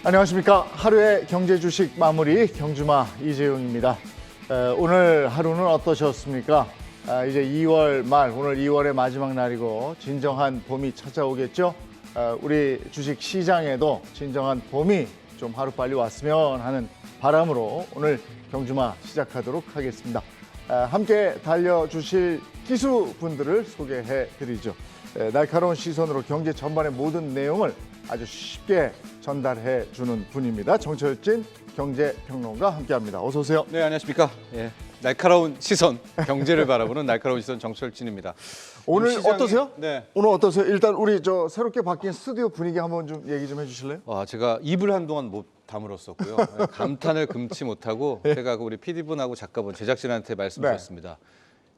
안녕하십니까. 하루의 경제 주식 마무리 경주마 이재용입니다. 오늘 하루는 어떠셨습니까? 이제 2월 말, 오늘 2월의 마지막 날이고 진정한 봄이 찾아오겠죠. 우리 주식 시장에도 진정한 봄이 좀 하루빨리 왔으면 하는 바람으로 오늘 경주마 시작하도록 하겠습니다. 함께 달려주실 기수분들을 소개해 드리죠. 날카로운 시선으로 경제 전반의 모든 내용을 아주 쉽게 전달해 주는 분입니다. 정철진 경제평론가 함께합니다. 어서 오세요. 네, 안녕하십니까. 예, 날카로운 시선, 경제를 바라보는 날카로운 시선 정철진입니다. 오늘 시장이, 어떠세요? 네. 오늘 어떠세요? 일단 우리 저 새롭게 바뀐 스튜디오 분위기 한번 좀 얘기 좀 해주실래요? 와, 제가 입을 한동안 못 다물었었고요. 감탄을 금치 못하고 제가 우리 PD분하고 작가분, 제작진한테 말씀드렸습니다.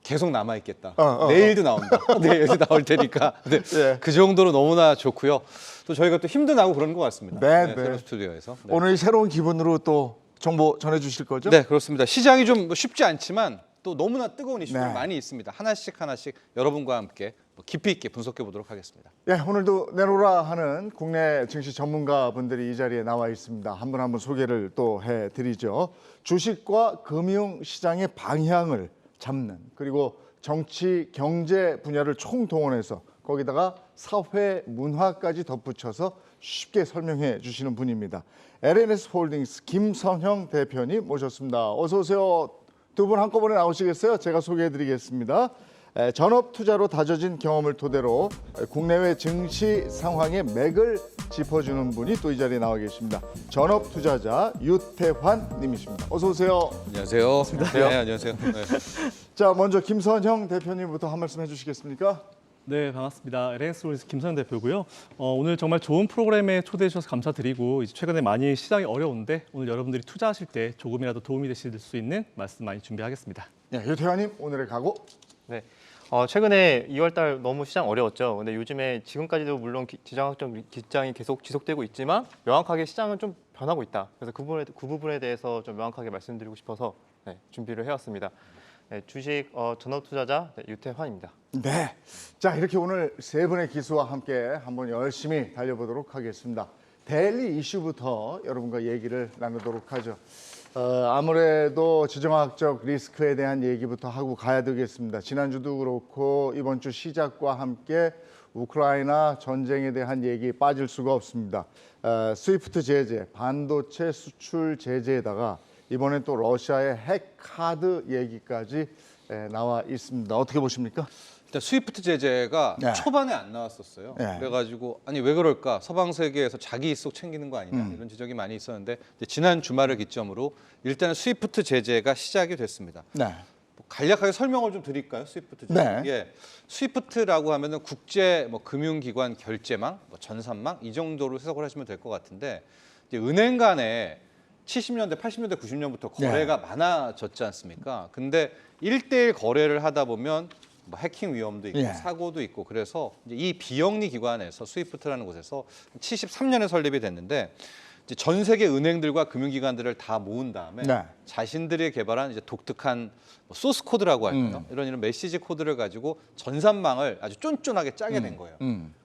계속 남아있겠다. 내일도 나온다. 내일도 나올 테니까. 네, 예. 그 정도로 너무나 좋고요. 또 저희가 또 힘도 나고 그러는 것 같습니다. 네. 새로운 스튜디오에서. 네. 오늘 새로운 기분으로 또 정보 전해주실 거죠? 네, 그렇습니다. 시장이 좀 쉽지 않지만 또 너무나 뜨거운 이슈들 네. 많이 있습니다. 하나씩 여러분과 함께 깊이 있게 분석해 보도록 하겠습니다. 예, 오늘도 내놓으라 하는 국내 증시 전문가분들이 이 자리에 나와 있습니다. 한 분 한 분 소개를 또 해드리죠. 주식과 금융시장의 방향을 잡는, 그리고 정치, 경제 분야를 총동원해서 거기다가 사회, 문화까지 덧붙여서 쉽게 설명해 주시는 분입니다. LNS 홀딩스 김선형 대표님 모셨습니다. 어서 오세요. 두 분 한꺼번에 나오시겠어요? 제가 소개해 드리겠습니다. 전업 투자로 다져진 경험을 토대로 국내외 증시 상황의 맥을 짚어주는 분이 또 이 자리에 나와 계십니다. 전업 투자자 유태환 님이십니다. 어서 오세요. 안녕하세요. 네, 안녕하세요. 네. 자, 먼저 김선형 대표님부터 한 말씀 해주시겠습니까? 네, 반갑습니다. LNS 홀딩스 김선영 대표고요. 오늘 정말 좋은 프로그램에 초대해 주셔서 감사드리고, 이제 최근에 많이 시장이 어려운데 오늘 여러분들이 투자하실 때 조금이라도 도움이 되실 수 있는 말씀 많이 준비하겠습니다. 네, 유태환님 오늘의 각오. 네. 최근에 2월달 너무 시장 어려웠죠. 근데 요즘에 지금까지도 물론 지정학적 기장이 계속 지속되고 있지만 명확하게 시장은 좀 변하고 있다. 그래서 그 부분에 대해서 좀 명확하게 말씀드리고 싶어서 준비를 해왔습니다. 네, 주식 전업 투자자 유태환입니다. 네, 자 이렇게 오늘 세 분의 기수와 함께 한번 열심히 달려보도록 하겠습니다. 데일리 이슈부터 여러분과 얘기를 나누도록 하죠. 아무래도 지정학적 리스크에 대한 얘기부터 하고 가야 되겠습니다. 지난주도 그렇고 이번 주 시작과 함께 우크라이나 전쟁에 대한 얘기 빠질 수가 없습니다. 스위프트 제재, 반도체 수출 제재에다가 이번엔 또 러시아의 핵카드 얘기까지 나와 있습니다. 어떻게 보십니까? 일단 스위프트 제재가 네. 초반에 안 나왔었어요. 네. 그래가지고 아니 왜 그럴까? 서방 세계에서 자기 이익 챙기는 거 아니냐 이런 지적이 많이 있었는데 이제 지난 주말을 기점으로 일단은 스위프트 제재가 시작이 됐습니다. 네. 간략하게 설명을 좀 드릴까요? 스위프트 제재. 네. 예, 스위프트라고 하면은 국제 금융기관 결제망, 전산망 이 정도로 해석을 하시면 될 것 같은데 이제 은행 간에 70년대, 80년대, 90년부터 거래가 많아졌지 않습니까? 근데 1대1 거래를 하다 보면 해킹 위험도 있고 사고도 있고 그래서 이제 이 비영리 기관에서 스위프트라는 곳에서 73년에 설립이 됐는데 이제 전 세계 은행들과 금융기관들을 다 모은 다음에 자신들이 개발한 이제 독특한 소스 코드라고 할까요? 이런 메시지 코드를 가지고 전산망을 아주 쫀쫀하게 짜게 된 거예요.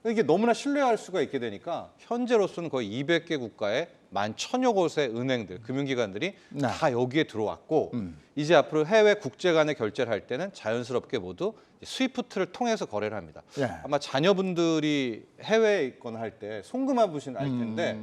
이게 너무나 신뢰할 수가 있게 되니까 현재로서는 거의 200개 국가에 11,000여 곳의 은행들, 금융기관들이 다 여기에 들어왔고 이제 앞으로 해외 국제 간의 결제를 할 때는 자연스럽게 모두 스위프트를 통해서 거래를 합니다. 아마 자녀분들이 해외에 있거나 할 때 송금해 보신 알 텐데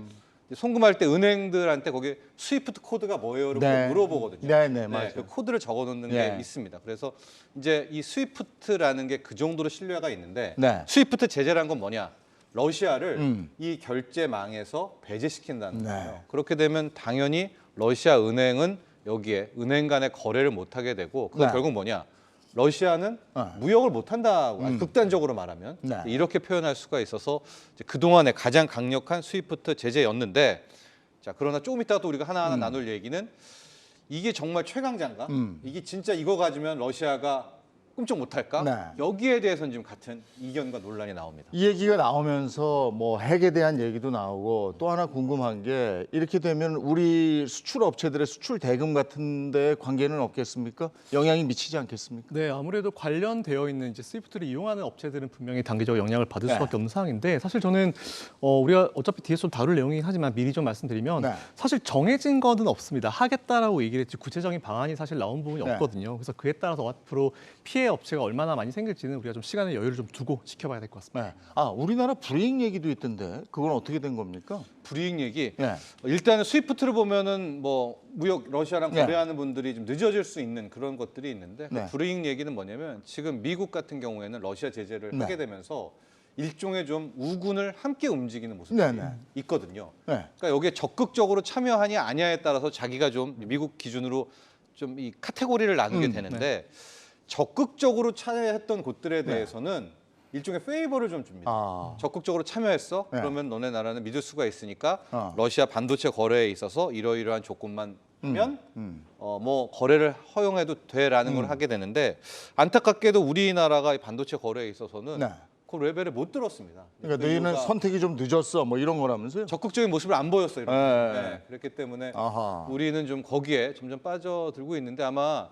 송금할 때 은행들한테 거기 스위프트 코드가 뭐예요를 꼭 물어보거든요. 네, 맞아요. 그 코드를 적어놓는 게 있습니다. 그래서 이제 이 스위프트라는 게 그 정도로 신뢰가 있는데 스위프트 제재란 건 뭐냐? 러시아를 이 결제망에서 배제시킨다는 거예요. 그렇게 되면 당연히 러시아 은행은 여기에 은행 간의 거래를 못하게 되고 그건 결국 뭐냐? 러시아는 무역을 못한다고 극단적으로 말하면 이렇게 표현할 수가 있어서 이제 그동안의 가장 강력한 스위프트 제재였는데 자 그러나 조금 이따가 또 우리가 하나하나 나눌 얘기는 이게 정말 최강자인가? 이게 진짜 이거 가지면 러시아가 꿈쩍 못할까? 네. 여기에 대해서는 지금 같은 이견과 논란이 나옵니다. 이 얘기가 나오면서 뭐 핵에 대한 얘기도 나오고 또 하나 궁금한 게 이렇게 되면 우리 수출 업체들의 수출 대금 같은 데 관계는 없겠습니까? 영향이 미치지 않겠습니까? 네, 아무래도 관련되어 있는 이제 스위프트를 이용하는 업체들은 분명히 단기적으로 영향을 받을 수밖에 없는 상황인데 사실 저는 우리가 어차피 뒤에서 좀 다룰 내용이긴 하지만 미리 좀 말씀드리면 네. 사실 정해진 거는 없습니다. 하겠다라고 얘기를 했지 구체적인 방안이 사실 나온 부분이 네. 없거든요. 그래서 그에 따라서 앞으로 피해 업체가 얼마나 많이 생길지는 우리가 좀 시간의 여유를 좀 두고 지켜봐야 될 것 같습니다. 네. 아, 우리나라 불이익 얘기도 있던데 그건 어떻게 된 겁니까? 불이익 얘기. 네. 일단은 스위프트를 보면은 뭐 무역 러시아랑 네. 거래하는 분들이 좀 늦어질 수 있는 그런 것들이 있는데 그 네. 불이익 얘기는 뭐냐면 지금 미국 같은 경우에는 러시아 제재를 네. 하게 되면서 일종의 좀 우군을 함께 움직이는 모습들이 네, 네. 있거든요. 네. 그러니까 여기에 적극적으로 참여하냐 아니냐에 따라서 자기가 좀 미국 기준으로 좀 이 카테고리를 나누게 되는데 적극적으로 참여했던 곳들에 대해서는 일종의 페이버를 좀 줍니다. 아. 적극적으로 참여했어? 네. 그러면 너네 나라는 믿을 수가 있으니까 어. 러시아 반도체 거래에 있어서 이러이러한 조건만 하면 음. 뭐 거래를 허용해도 돼라는 걸 하게 되는데 안타깝게도 우리나라가 이 반도체 거래에 있어서는 네. 그 레벨에 못 들었습니다. 그러니까 그 너희는 이유가 선택이 좀 늦었어 뭐 이런 거라면서요? 적극적인 모습을 안 보였어요. 이런 네. 거. 네. 그렇기 때문에 아하. 우리는 좀 거기에 점점 빠져들고 있는데 아마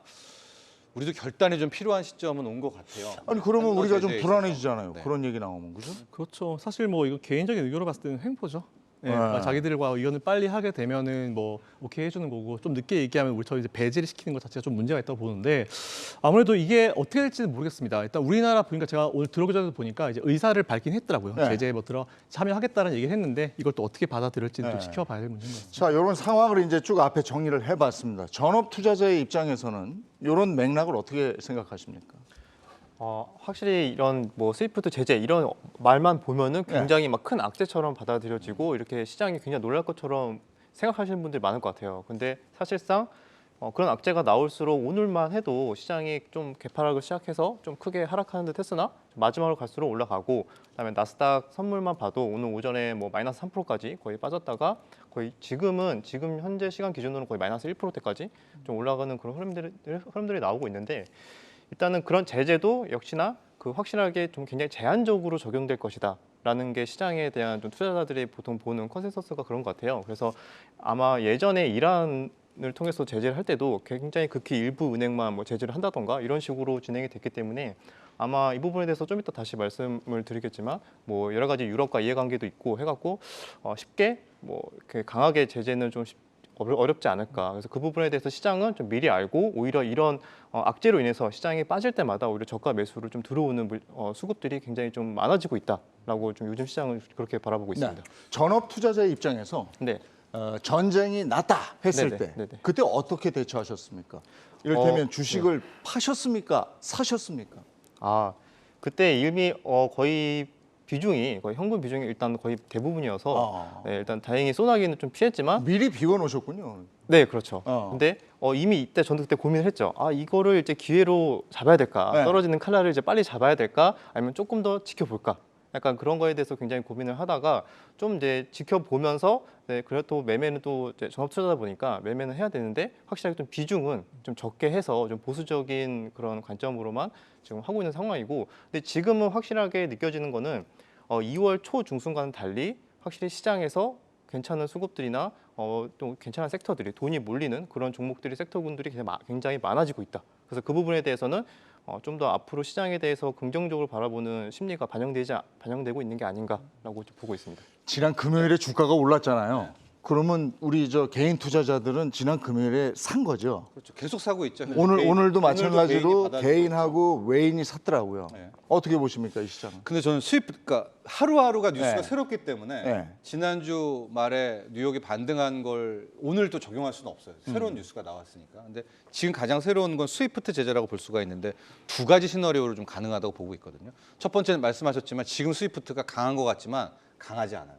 우리도 결단이 좀 필요한 시점은 온 것 같아요. 아니 그러면 한국 우리가 좀 제재에 불안해지잖아요. 있어서. 네. 그런 얘기 나오면 그죠? 그렇죠. 사실 뭐 이거 개인적인 의견으로 봤을 때는 횡포죠. 네, 네. 그러니까 자기들과 의견을 빨리 하게 되면은 뭐 오케이 해주는 거고 좀 늦게 얘기하면 우리 이제 배제를 시키는 것 자체가 좀 문제가 있다고 보는데 아무래도 이게 어떻게 될지는 모르겠습니다. 일단 우리나라 보니까 제가 오늘 들어오기 전에 보니까 이제 의사를 밝긴 했더라고요. 네. 제재에 뭐 참여하겠다는 얘기를 했는데 이걸 또 어떻게 받아들일지는 좀 네. 지켜봐야 될 문제인 것 같습니다. 자, 이런 상황을 이제 쭉 앞에 정리를 해봤습니다. 전업 투자자의 입장에서는 이런 맥락을 어떻게 생각하십니까? 확실히 이런 뭐 스위프트 제재 이런 말만 보면은 굉장히 막 큰 악재처럼 받아들여지고 이렇게 시장이 굉장히 놀랄 것처럼 생각하시는 분들이 많을 것 같아요. 근데 사실상 그런 악재가 나올수록 오늘만 해도 시장이 좀 개파락을 시작해서 좀 크게 하락하는 듯 했으나 마지막으로 갈수록 올라가고 그다음에 나스닥 선물만 봐도 오늘 오전에 뭐 마이너스 3%까지 거의 빠졌다가 거의 지금 현재 시간 기준으로 거의 마이너스 1%대까지 좀 올라가는 그런 흐름들이 나오고 있는데 일단은 그런 제재도 역시나 그 확실하게 좀 굉장히 제한적으로 적용될 것이다라는 게 시장에 대한 좀 투자자들이 보통 보는 컨센서스가 그런 것 같아요. 그래서 아마 예전에 이란을 통해서 제재를 할 때도 굉장히 극히 일부 은행만 뭐 제재를 한다던가 이런 식으로 진행이 됐기 때문에 아마 이 부분에 대해서 좀 이따 다시 말씀을 드리겠지만 뭐 여러 가지 유럽과 이해관계도 있고 해갖고 쉽게 뭐 이렇게 강하게 제재는 좀 어렵지 않을까. 그래서 그 부분에 대해서 시장은 좀 미리 알고 오히려 이런 악재로 인해서 시장이 빠질 때마다 오히려 저가 매수를 좀 들어오는 수급들이 굉장히 좀 많아지고 있다라고 좀 요즘 시장을 그렇게 바라보고 있습니다. 전업 투자자의 입장에서 네. 전쟁이 났다 했을 네네, 때 네네. 그때 어떻게 대처하셨습니까? 이를테면 주식을 파셨습니까? 사셨습니까? 그때 이미 거의 현금 비중이 일단 거의 대부분이어서 네, 일단 다행히 소나기는 좀 피했지만 미리 비워 놓으셨군요. 네, 그렇죠. 어. 근데 이미 이때 저도 그때 고민을 했죠. 이거를 이제 기회로 잡아야 될까? 네. 떨어지는 칼날을 이제 빨리 잡아야 될까? 아니면 조금 더 지켜볼까? 약간 그런 거에 대해서 굉장히 고민을 하다가 좀 이제 지켜보면서 네, 그래도 매매는 또 이제 전업 투자다 보니까 매매는 해야 되는데 확실하게 좀 비중은 좀 적게 해서 좀 보수적인 그런 관점으로만 지금 하고 있는 상황이고 근데 지금은 확실하게 느껴지는 거는 2월 초 중순과는 달리 확실히 시장에서 괜찮은 수급들이나 또 괜찮은 sek터들이 돈이 몰리는 그런 종목들이 섹터군들이 굉장히 많아지고 있다. 그래서 그 부분에 대해서는 좀 더 앞으로 시장에 대해서 긍정적으로 바라보는 심리가 반영되고 있는 게 아닌가라고 좀 보고 있습니다. 지난 금요일에 주가가 올랐잖아요. 그러면 우리 저 개인 투자자들은 지난 금요일에 산 거죠. 그렇죠. 계속 사고 있죠. 오늘도 마찬가지로 개인이 받아주고 개인하고 외인이 샀더라고요. 네. 어떻게 보십니까 이 시장은? 근데 저는 그러니까 하루하루가 뉴스가 네. 새롭기 때문에 네. 지난주 말에 뉴욕이 반등한 걸 오늘 또 적용할 수는 없어요. 새로운 뉴스가 나왔으니까. 근데 지금 가장 새로운 건 스위프트 제재라고 볼 수가 있는데 두 가지 시나리오로 좀 가능하다고 보고 있거든요. 첫 번째는 말씀하셨지만 지금 스위프트가 강한 것 같지만 강하지 않아요.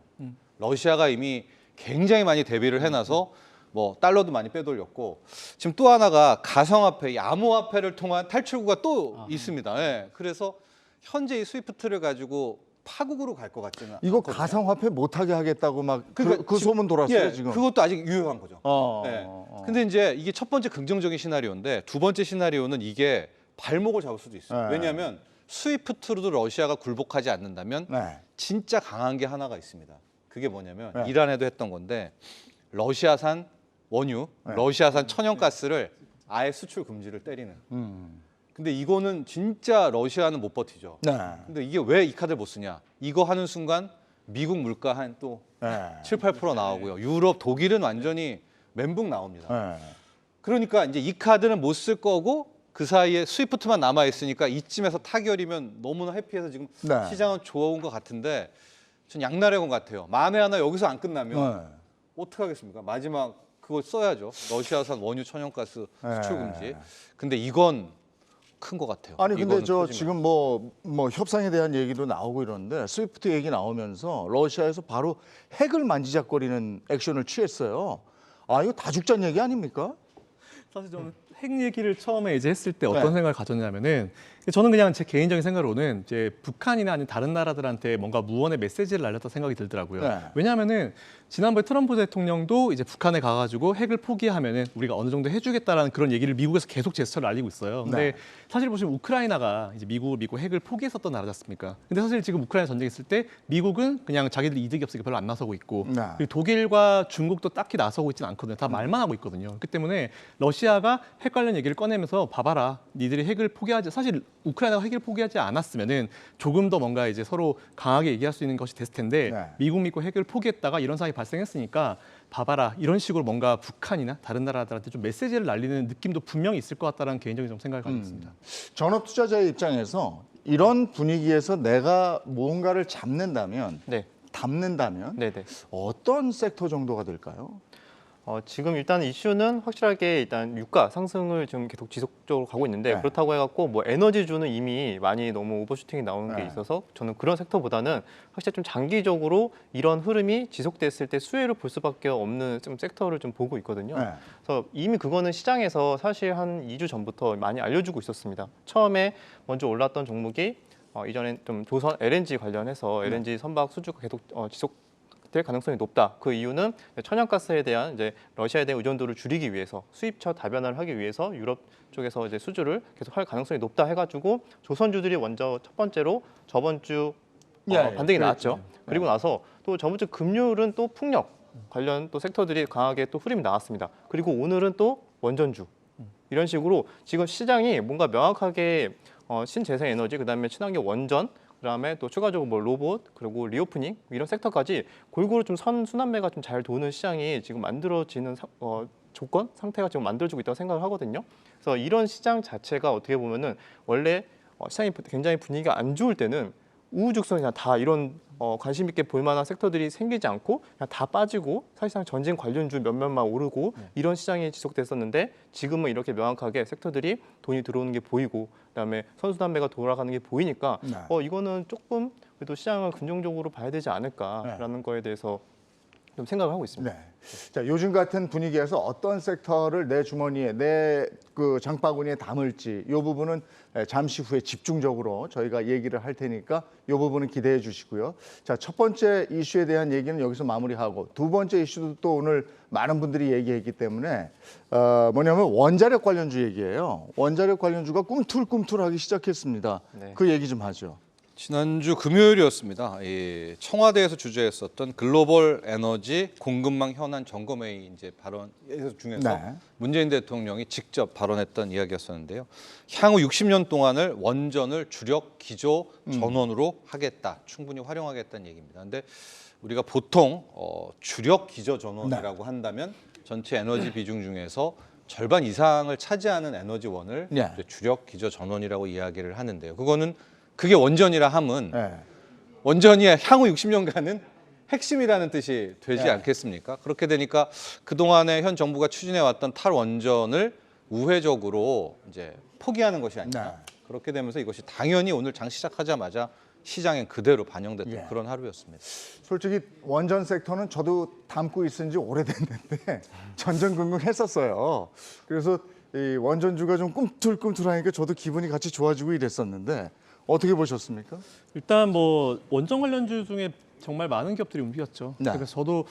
러시아가 이미 굉장히 많이 대비를 해놔서 뭐 달러도 많이 빼돌렸고 지금 또 하나가 가상화폐, 이 암호화폐를 통한 탈출구가 또 있습니다. 예. 그래서 현재 이 스위프트를 가지고 파국으로 갈 것 같지는 이거 않거든요. 가상화폐 못하게 하겠다고 막 그러니까 그 소문 돌았어요 예, 지금. 그것도 아직 유효한 거죠. 어, 예. 어. 근데 이제 이게 첫 번째 긍정적인 시나리오인데 두 번째 시나리오는 이게 발목을 잡을 수도 있어요. 네. 왜냐하면 스위프트로도 러시아가 굴복하지 않는다면 네. 진짜 강한 게 하나가 있습니다. 그게 뭐냐면 네. 이란에도 했던 건데 러시아산 원유, 네. 러시아산 천연가스를 아예 수출 금지를 때리는. 근데 이거는 진짜 러시아는 못 버티죠. 네. 근데 이게 왜 이 카드를 못 쓰냐? 이거 하는 순간 미국 물가 한 또 네. 7, 8% 나오고요. 유럽, 독일은 완전히 멘붕 나옵니다. 네. 그러니까 이제 이 카드는 못 쓸 거고 그 사이에 스위프트만 남아 있으니까 이쯤에서 타결이면 너무나 해피해서 지금 네. 시장은 좋은 것 같은데 전 양날의 검 같아요. 만에 하나 여기서 안 끝나면 네. 어떻게 하겠습니까? 마지막 그거 써야죠. 러시아산 원유 천연가스 수출 금지. 근데 이건 큰 것 같아요. 아니 근데 이거는 저 커지면. 지금 뭐 협상에 대한 얘기도 나오고 이러는데 스위프트 얘기 나오면서 러시아에서 바로 핵을 만지작거리는 액션을 취했어요. 아 이거 다 죽자는 얘기 아닙니까? 사실 저는 핵 얘기를 처음에 이제 했을 때 어떤 네. 생각을 가졌냐면은 저는 그냥 제 개인적인 생각으로는 이제 북한이나 아니면 다른 나라들한테 뭔가 무언의 메시지를 날렸다 생각이 들더라고요. 네. 왜냐하면은 지난번에 트럼프 대통령도 이제 북한에 가가지고 핵을 포기하면은 우리가 어느 정도 해주겠다라는 그런 얘기를 미국에서 계속 제스처를 알리고 있어요. 근데 네. 사실 보시면 우크라이나가 이제 미국을 믿고 핵을 포기했었던 나라지 않습니까? 근데 사실 지금 우크라이나 전쟁했을 때 미국은 그냥 자기들이 이득이 없으니까 별로 안 나서고 있고 네. 그리고 독일과 중국도 딱히 나서고 있지는 않거든요. 다 말만 하고 있거든요. 그렇기 때문에 러시아가 핵 관련 얘기를 꺼내면서 봐봐라, 니들이 핵을 포기하지, 사실 우크라이나가 핵을 포기하지 않았으면은 조금 더 뭔가 이제 서로 강하게 얘기할 수 있는 것이 됐을 텐데 네. 미국 믿고 핵을 포기했다가 이런 상황이 발생했으니까 봐봐라, 이런 식으로 뭔가 북한이나 다른 나라들한테 좀 메시지를 날리는 느낌도 분명히 있을 것 같다는 개인적인 좀 생각을 가지고 있습니다. 전업 투자자의 입장에서 이런 분위기에서 내가 무언가를 잡는다면 네, 담는다면 네, 네. 어떤 섹터 정도가 될까요? 지금 일단 이슈는 확실하게 일단 유가 상승을 지금 계속 지속적으로 가고 있는데 네. 그렇다고 해갖고 뭐 에너지주는 이미 많이 너무 오버슈팅이 나오는 게 네. 있어서 저는 그런 섹터보다는 확실히 좀 장기적으로 이런 흐름이 지속됐을 때 수혜를 볼 수밖에 없는 좀 섹터를 좀 보고 있거든요. 네. 그래서 이미 그거는 시장에서 사실 한 2주 전부터 많이 알려주고 있었습니다. 처음에 먼저 올랐던 종목이 이전엔 좀 조선 LNG 관련해서 LNG 선박 수주가 계속 지속될 가능성이 높다. 그 이유는 천연가스에 대한 이제 러시아에 대한 의존도를 줄이기 위해서 수입처 다변화를 하기 위해서 유럽 쪽에서 이제 수주를 계속 할 가능성이 높다 해가지고 조선주들이 먼저 첫 번째로 저번 주 반등이 나왔죠. 그리고 나서 또 저번 주 금요일은 또 풍력 관련 또 섹터들이 강하게 또 흐름이 나왔습니다. 그리고 오늘은 또 원전주 이런 식으로 지금 시장이 뭔가 명확하게 신재생 에너지 그다음에 친환경 원전 그다음에 또 추가적으로 뭐 로봇 그리고 리오프닝 이런 섹터까지 골고루 좀 순환매가 좀 잘 도는 시장이 지금 만들어지는 조건 상태가 지금 만들어지고 있다고 생각을 하거든요. 그래서 이런 시장 자체가 어떻게 보면은 원래 시장이 굉장히 분위기가 안 좋을 때는 우후죽순 그냥 다 이런 관심 있게 볼 만한 섹터들이 생기지 않고 그냥 다 빠지고 사실상 전쟁 관련주 몇몇만 오르고 이런 시장이 지속됐었는데 지금은 이렇게 명확하게 섹터들이 돈이 들어오는 게 보이고 그다음에 선순환매가 돌아가는 게 보이니까 네. 이거는 조금 그래도 시장을 긍정적으로 봐야 되지 않을까라는 거에 대해서 좀 생각을 하고 있습니다. 네. 자, 요즘 같은 분위기에서 어떤 섹터를 내 주머니에 내 그 장바구니에 담을지 이 부분은 잠시 후에 집중적으로 저희가 얘기를 할 테니까 이 부분은 기대해 주시고요. 자, 첫 번째 이슈에 대한 얘기는 여기서 마무리하고 두 번째 이슈도 또 오늘 많은 분들이 얘기했기 때문에 뭐냐면 원자력 관련주 얘기예요. 원자력 관련주가 꿈틀꿈틀하기 시작했습니다. 네. 그 얘기 좀 하죠. 지난주 금요일이었습니다. 이 청와대에서 주재했었던 글로벌 에너지 공급망 현안 점검회의 이제 발언 중에서 네. 문재인 대통령이 직접 발언했던 이야기였었는데요. 향후 60년 동안을 원전을 주력 기조 전원으로 하겠다, 충분히 활용하겠다는 얘기입니다. 근데 우리가 보통 주력 기조 전원이라고 한다면 전체 에너지 비중 중에서 절반 이상을 차지하는 에너지원을 네. 이제 주력 기조 전원이라고 이야기를 하는데요. 그게 원전이라 함은 네. 원전이 향후 60년간은 핵심이라는 뜻이 되지 네. 않겠습니까? 그렇게 되니까 그동안에 현 정부가 추진해왔던 탈원전을 우회적으로 이제 포기하는 것이 아니라 네. 그렇게 되면서 이것이 당연히 오늘 장 시작하자마자 시장엔 그대로 반영됐던 예. 그런 하루였습니다. 솔직히 원전 섹터는 저도 담고 있은 지 오래됐는데 전전긍긍했었어요. 그래서 이 원전주가 좀 꿈틀꿈틀하니까 저도 기분이 같이 좋아지고 이랬었는데 어떻게 보셨습니까? 일단 뭐 원전 관련주 중에 정말 많은 기업들이 움직였죠. 네. 그래서 저도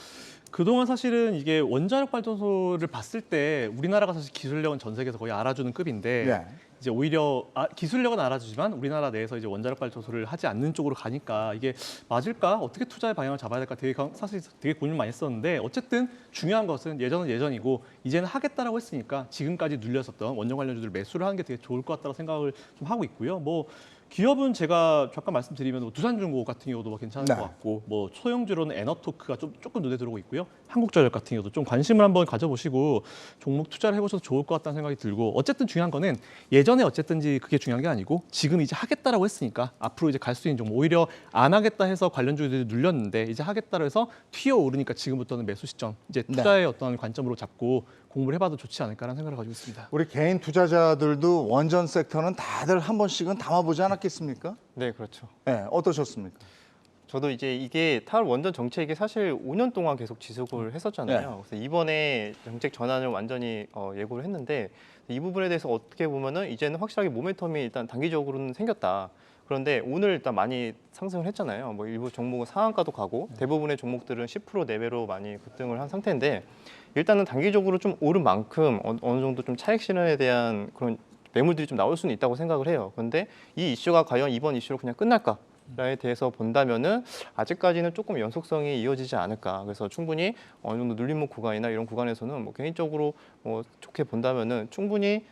그동안 사실은 이게 원자력 발전소를 봤을 때 우리나라가 사실 기술력은 전 세계에서 거의 알아주는 급인데 네. 이제 오히려 기술력은 알아주지만 우리나라 내에서 이제 원자력 발전소를 하지 않는 쪽으로 가니까 이게 맞을까? 어떻게 투자의 방향을 잡아야 될까? 사실 되게 고민 많이 했었는데 어쨌든 중요한 것은 예전은 예전이고 이제는 하겠다라고 했으니까 지금까지 눌렸었던 원전 관련주들 매수를 하는 게 되게 좋을 것 같다고 생각을 좀 하고 있고요. 뭐 기업은 제가 잠깐 말씀드리면 뭐 두산중공업 같은 경우도 뭐 괜찮은 네. 것 같고 뭐 소형주로는 에너토크가 조금 눈에 들어오고 있고요. 한국전력 같은 경우도 좀 관심을 한번 가져보시고 종목 투자를 해보셔도 좋을 것 같다는 생각이 들고 어쨌든 중요한 거는 예전에 어쨌든지 그게 중요한 게 아니고 지금 이제 하겠다라고 했으니까 앞으로 이제 갈 수 있는 종목 오히려 안 하겠다 해서 관련주들이 눌렸는데 이제 하겠다고 해서 튀어오르니까 지금부터는 매수 시점 이제 투자의 어떤 관점으로 잡고 공부를 해봐도 좋지 않을까라는 생각을 가지고 있습니다. 우리 개인 투자자들도 원전 섹터는 다들 한 번씩은 담아보지 않았겠습니까? 네, 그렇죠. 네, 어떠셨습니까? 저도 이제 이게 탈 원전 정책이 사실 5년 동안 계속 지속을 했었잖아요. 그래서 이번에 정책 전환을 완전히 예고를 했는데 이 부분에 대해서 어떻게 보면은 이제는 확실하게 모멘텀이 일단 단기적으로는 생겼다. 그런데 오늘 일단 많이 상승을 했잖아요. 뭐 일부 종목은 상한가도 가고 대부분의 종목들은 10% 내외로 많이 급등을 한 상태인데 일단은 단기적으로 좀 오른 만큼 어느 정도 좀 차익 실현에 대한 그런 매물들이 좀 나올 수는 있다고 생각을 해요. 그런데 이 이슈가 과연 이번 이슈로 그냥 끝날까? 에 대해서 본다면은 아직까지는 조금 연속성이 이어지지 않을까. 그래서 충분히 어느 정도 눌림목 구간이나 이런 구간에서는 뭐 개인적으로 좋게 본다면은 충분히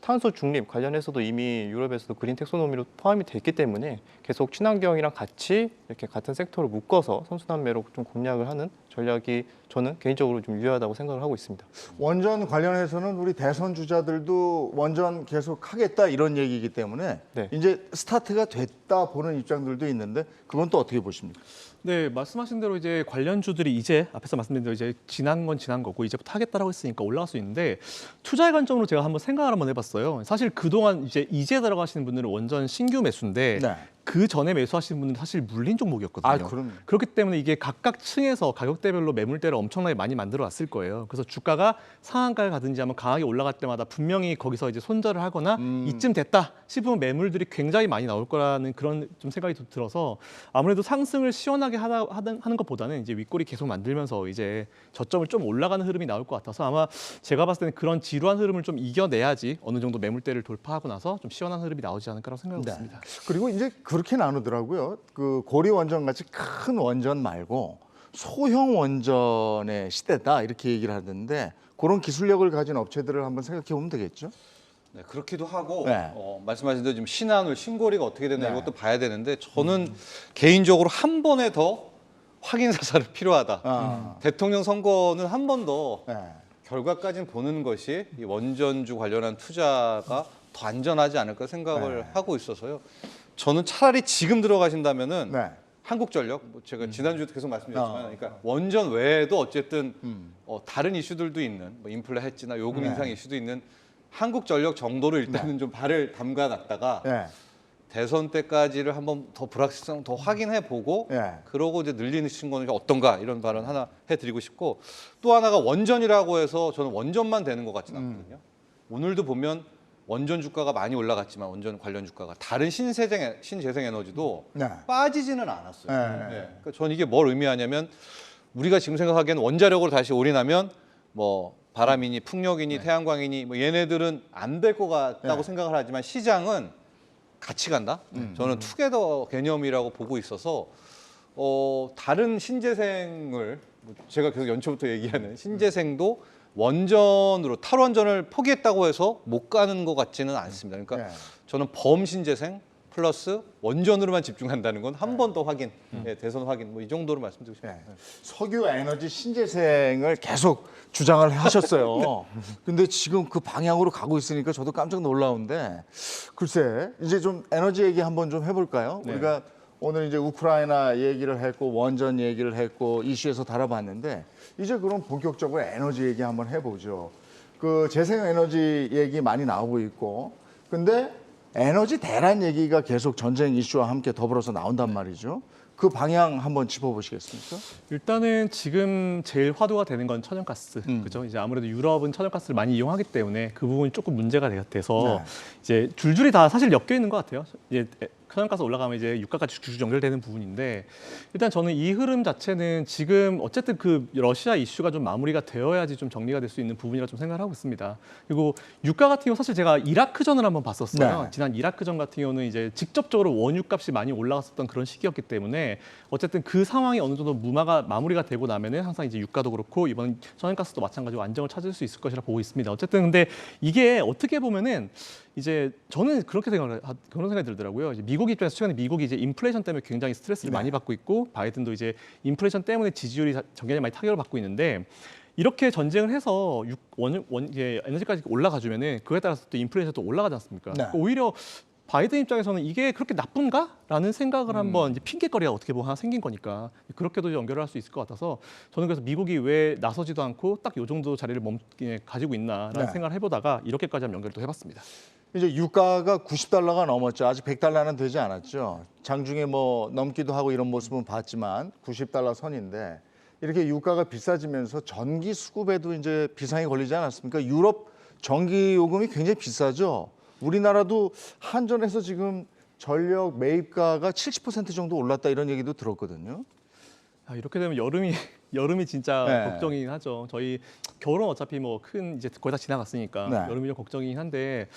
탄소 중립 관련해서도 이미 유럽에서도 그린 텍소노미로 포함이 됐기 때문에 계속 친환경이랑 같이 이렇게 같은 섹터를 묶어서 선순환매로 좀 공략을 하는 전략이 저는 개인적으로 좀 유효하다고 생각을 하고 있습니다. 원전 관련해서는 우리 대선 주자들도 원전 계속 하겠다 이런 얘기이기 때문에 네. 이제 스타트가 됐다 보는 입장들도 있는데 그건 또 어떻게 보십니까? 네, 말씀하신 대로 이제 관련주들이 이제 앞에서 말씀드린 대로 이제 지난 건 지난 거고 이제부터 하겠다라고 했으니까 올라갈 수 있는데 투자의 관점으로 제가 한번 생각을 한번 해봤어요. 사실 그동안 이제 들어가시는 분들은 원전 신규 매수인데 네. 그 전에 매수하시는 분들은 사실 물린 종목이었거든요. 아, 그럼요. 그렇기 때문에 이게 각각 층에서 가격대별로 매물대를 엄청나게 많이 만들어 왔을 거예요. 그래서 주가가 상한가를 가든지 하면 강하게 올라갈 때마다 분명히 거기서 이제 손절을 하거나 이쯤 됐다 싶으면 매물들이 굉장히 많이 나올 거라는 그런 좀 생각이 들어서 아무래도 상승을 시원하게 하는 것보다는 이제 윗골이 계속 만들면서 이제 저점을 좀 올라가는 흐름이 나올 것 같아서 아마 제가 봤을 때는 그런 지루한 흐름을 좀 이겨내야지 어느 정도 매물대를 돌파하고 나서 좀 시원한 흐름이 나오지 않을까라고 생각하고 네. 있습니다. 그리고 이제 그렇게 나누더라고요. 그 고리 원전 같이 큰 원전 말고 소형 원전의 시대다 이렇게 얘기를 하던데 그런 기술력을 가진 업체들을 한번 생각해 보면 되겠죠. 네, 그렇기도 하고 네. 말씀하신 대로 지금 신한울 신고리가 어떻게 되나 네. 이것도 봐야 되는데 저는 개인적으로 한 번에 더 확인 사살이 필요하다. 대통령 선거는 한 번 더 네. 결과까지는 보는 것이 이 원전주 관련한 투자가 더 안전하지 않을까 생각을 네. 하고 있어서요. 저는 차라리 지금 들어가신다면은 네. 한국전력, 뭐 제가 지난주에도 계속 말씀드렸지만, 그러니까 원전 외에도 어쨌든 다른 이슈들도 있는 뭐 인플레 해지나 요금 네. 인상 이슈도 있는 한국전력 정도로 일단은 좀 발을 담가놨다가 네. 대선 때까지를 한번 더 불확실성 더 확인해 보고 네. 그러고 이제 늘리는 거는 어떤가 이런 발언 하나 해드리고 싶고 또 하나가 원전이라고 해서 저는 원전만 되는 것 같지는 않거든요. 오늘도 보면 원전 주가가 많이 올라갔지만 원전 관련 주가가 다른 신재생 에너지도 네. 빠지지는 않았어요. 네. 그러니까 저는 이게 뭘 의미하냐면 우리가 지금 생각하기에는 원자력으로 다시 올인하면 뭐 바람이니 풍력이니 태양광이니 뭐 얘네들은 안 될 것 같다고 네. 생각을 하지만 시장은 같이 간다. 저는 투게더 개념이라고 보고 있어서 다른 신재생을 뭐 제가 계속 연초부터 얘기하는 신재생도 원전으로 탈원전을 포기했다고 해서 못 가는 것 같지는 않습니다. 그러니까 네. 저는 범신재생 플러스 원전으로만 집중한다는 건 한 번 더 확인, 대선 확인 뭐 이 정도로 말씀드리고 싶습니다. 네. 석유 에너지 신재생을 계속 주장을 하셨어요. 근데 지금 그 방향으로 가고 있으니까 저도 깜짝 놀라운데 글쎄 이제 좀 에너지 얘기 한번 좀 해볼까요? 네. 우리가 오늘 이제 우크라이나 얘기를 했고 원전 얘기를 했고 이슈에서 다뤄봤는데 이제 그럼 본격적으로 에너지 얘기 한번 해보죠. 그 재생에너지 얘기 많이 나오고 있고 근데 에너지 대란 얘기가 계속 전쟁 이슈와 함께 더불어서 나온단 말이죠. 그 방향 한번 짚어보시겠습니까? 일단은 지금 제일 화두가 되는 건 천연가스, 그죠? 이제 아무래도 유럽은 천연가스를 많이 이용하기 때문에 그 부분이 조금 문제가 돼서 네. 이제 줄줄이 다 사실 엮여 있는 것 같아요. 이제 천연가스 올라가면 이제 유가까지 쭉 연결되는 부분인데 일단 저는 이 흐름 자체는 지금 어쨌든 그 러시아 이슈가 좀 마무리가 되어야지 좀 정리가 될 수 있는 부분이라 좀 생각을 하고 있습니다. 그리고 유가 같은 경우 사실 제가 이라크전을 한번 봤었어요. 네. 지난 이라크전 같은 경우는 이제 직접적으로 원유 값이 많이 올라갔었던 그런 시기였기 때문에 어쨌든 그 상황이 어느 정도 마무리가 되고 나면은 항상 이제 유가도 그렇고 이번 천연가스도 마찬가지로 안정을 찾을 수 있을 것이라 보고 있습니다. 어쨌든 근데 이게 어떻게 보면은 이제 저는 그런 생각이 들더라고요. 이제 미국 입장에서 최근에 미국이 이제 인플레이션 때문에 굉장히 스트레스를 많이 받고 있고 바이든도 이제 인플레이션 때문에 지지율이 굉장히 많이 타격을 받고 있는데 이렇게 전쟁을 해서 이제 에너지까지 올라가주면은 그에 따라서 또 인플레이션도 올라가지 않습니까? 네. 그러니까 오히려 바이든 입장에서는 이게 그렇게 나쁜가?라는 생각을 한번 이제 핑계거리가 어떻게 보면 하나 생긴 거니까 그렇게도 연결을 할 수 있을 것 같아서 저는 그래서 미국이 왜 나서지도 않고 딱 요 정도 자리를 가지고 있나라는 네. 생각을 해보다가 이렇게까지 한번 연결도 해봤습니다. 이제 유가가 90달러가 넘었죠. 아직 100달러는 되지 않았죠. 장중에 뭐 넘기도 하고 이런 모습은 봤지만 90달러 선인데 이렇게 유가가 비싸지면서 전기 수급에도 이제 비상이 걸리지 않았습니까? 유럽 전기 요금이 굉장히 비싸죠. 우리나라도 한전에서 지금 전력 매입가가 70% 정도 올랐다 이런 얘기도 들었거든요. 이렇게 되면 여름이 진짜 네. 걱정이긴 하죠. 저희 겨울은 어차피 뭐 큰 이제 거의 다 지나갔으니까 네. 여름이 좀 걱정이긴 한데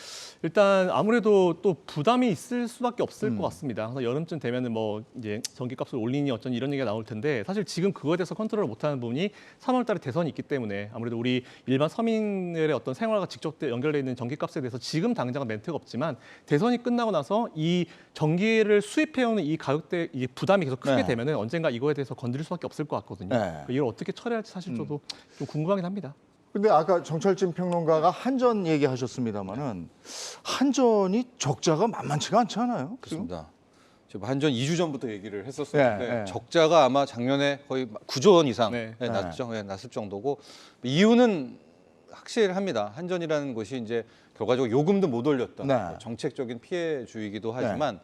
일단 아무래도 또 부담이 있을 수밖에 없을 것 같습니다. 항상 여름쯤 되면은 뭐 이제 전기값을 올리니 어쩌니 이런 얘기가 나올 텐데 사실 지금 그거에 대해서 컨트롤을 못하는 부분이 3월달에 대선이 있기 때문에 아무래도 우리 일반 서민들의 어떤 생활과 직접 연결돼 있는 전기값에 대해서 지금 당장은 멘트가 없지만 대선이 끝나고 나서 이 전기를 수입해오는 이 가격대 이 부담이 계속 크게 네. 되면은 언젠가 이거에 대해서 건드릴 수밖에 없을 것 같거든요. 네. 그러니까 이걸 어떻게 처리할지 사실 저도 좀 궁금하긴 합니다. 근데 아까 정철진 평론가가 한전 얘기하셨습니다마는 한전이 적자가 만만치가 않지 않아요? 지금? 그렇습니다. 지금 한전 2주 전부터 얘기를 했었었는데 네, 네. 적자가 아마 작년에 거의 9조 원 이상 네. 났을 정도고 이유는 확실합니다. 한전이라는 곳이 이제 결과적으로 요금도 못 올렸던 네. 정책적인 피해주이기도 하지만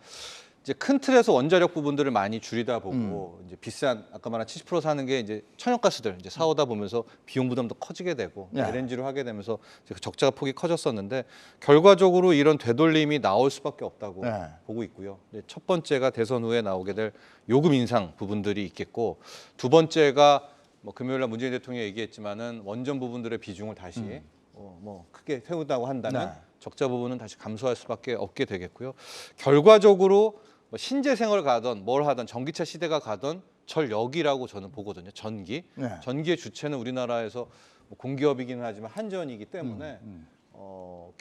이제 큰 틀에서 원자력 부분들을 많이 줄이다 보고 이제 비싼 아까 말한 70% 사는 게 이제 천연가스들 이제 사오다 보면서 비용 부담도 커지게 되고 네. LNG로 하게 되면서 이제 그 적자가 폭이 커졌었는데 결과적으로 이런 되돌림이 나올 수밖에 없다고 네. 보고 있고요. 이제 첫 번째가 대선 후에 나오게 될 요금 인상 부분들이 있겠고 두 번째가 뭐 금요일 날 문재인 대통령이 얘기했지만은 원전 부분들의 비중을 다시 뭐 크게 세운다고 한다면 네. 적자 부분은 다시 감소할 수밖에 없게 되겠고요. 결과적으로 뭐 신재생을 가던 뭘 하던 전기차 시대가 가던 전력이라고 저는 보거든요. 전기. 네. 전기의 주체는 우리나라에서 뭐 공기업이기는 하지만 한전이기 때문에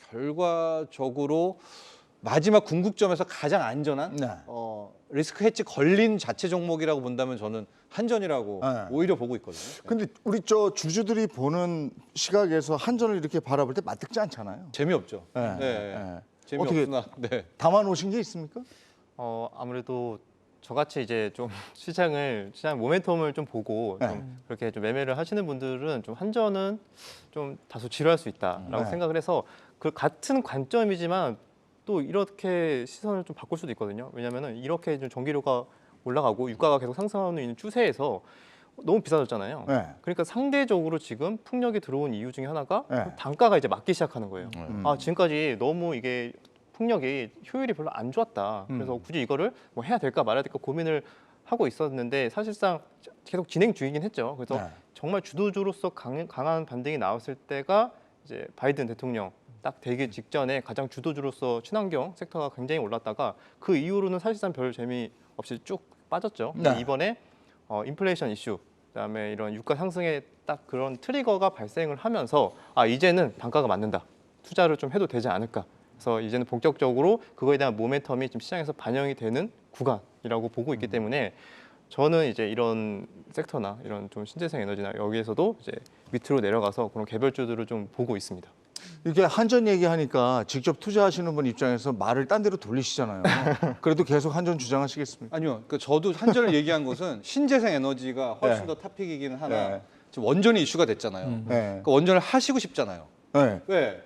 결과적으로 마지막 궁극점에서 가장 안전한 네. 리스크 해지 걸린 자체 종목이라고 본다면 저는 한전이라고 네. 오히려 보고 있거든요. 근데 우리 저 주주들이 보는 시각에서 한전을 이렇게 바라볼 때 맞득지 않잖아요. 재미없죠. 네. 네. 네. 재미없으나 네. 담아 놓으신 게 있습니까? 아무래도 저같이 이제 좀 시장 모멘텀을 좀 보고 네. 좀 그렇게 좀 매매를 하시는 분들은 좀 한전은 좀 다소 지루할 수 있다라고 네. 생각을 해서 그 같은 관점이지만 또 이렇게 시선을 좀 바꿀 수도 있거든요. 왜냐하면은 이렇게 좀 전기료가 올라가고 유가가 계속 상승하는 있는 추세에서 너무 비싸졌잖아요. 네. 그러니까 상대적으로 지금 풍력이 들어온 이유 중에 하나가 네. 단가가 이제 맞기 시작하는 거예요. 지금까지 너무 이게 풍력이 효율이 별로 안 좋았다. 그래서 굳이 이거를 뭐 해야 될까 말아야 될까 고민을 하고 있었는데 사실상 계속 진행 중이긴 했죠. 그래서 네. 정말 주도주로서 강한 반등이 나왔을 때가 이제 바이든 대통령 딱 되기 직전에 가장 주도주로서 친환경 섹터가 굉장히 올랐다가 그 이후로는 사실상 별 재미 없이 쭉 빠졌죠. 네. 이번에 인플레이션 이슈, 그다음에 이런 유가 상승의 딱 그런 트리거가 발생을 하면서 이제는 단가가 맞는다. 투자를 좀 해도 되지 않을까. 그래서 이제는 본격적으로 그거에 대한 모멘텀이 지금 시장에서 반영이 되는 구간이라고 보고 있기 때문에 저는 이제 이런 섹터나 이런 좀 신재생 에너지나 여기에서도 이제 밑으로 내려가서 그런 개별주들을 좀 보고 있습니다. 이렇게 한전 얘기하니까 직접 투자하시는 분 입장에서 말을 딴 데로 돌리시잖아요. 그래도 계속 한전 주장하시겠습니까? 아니요. 그 저도 한전을 얘기한 것은 신재생 에너지가 훨씬 네. 더 탑픽이기는 하나 네. 지금 원전이 이슈가 됐잖아요. 네. 그 원전을 하시고 싶잖아요. 네. 왜?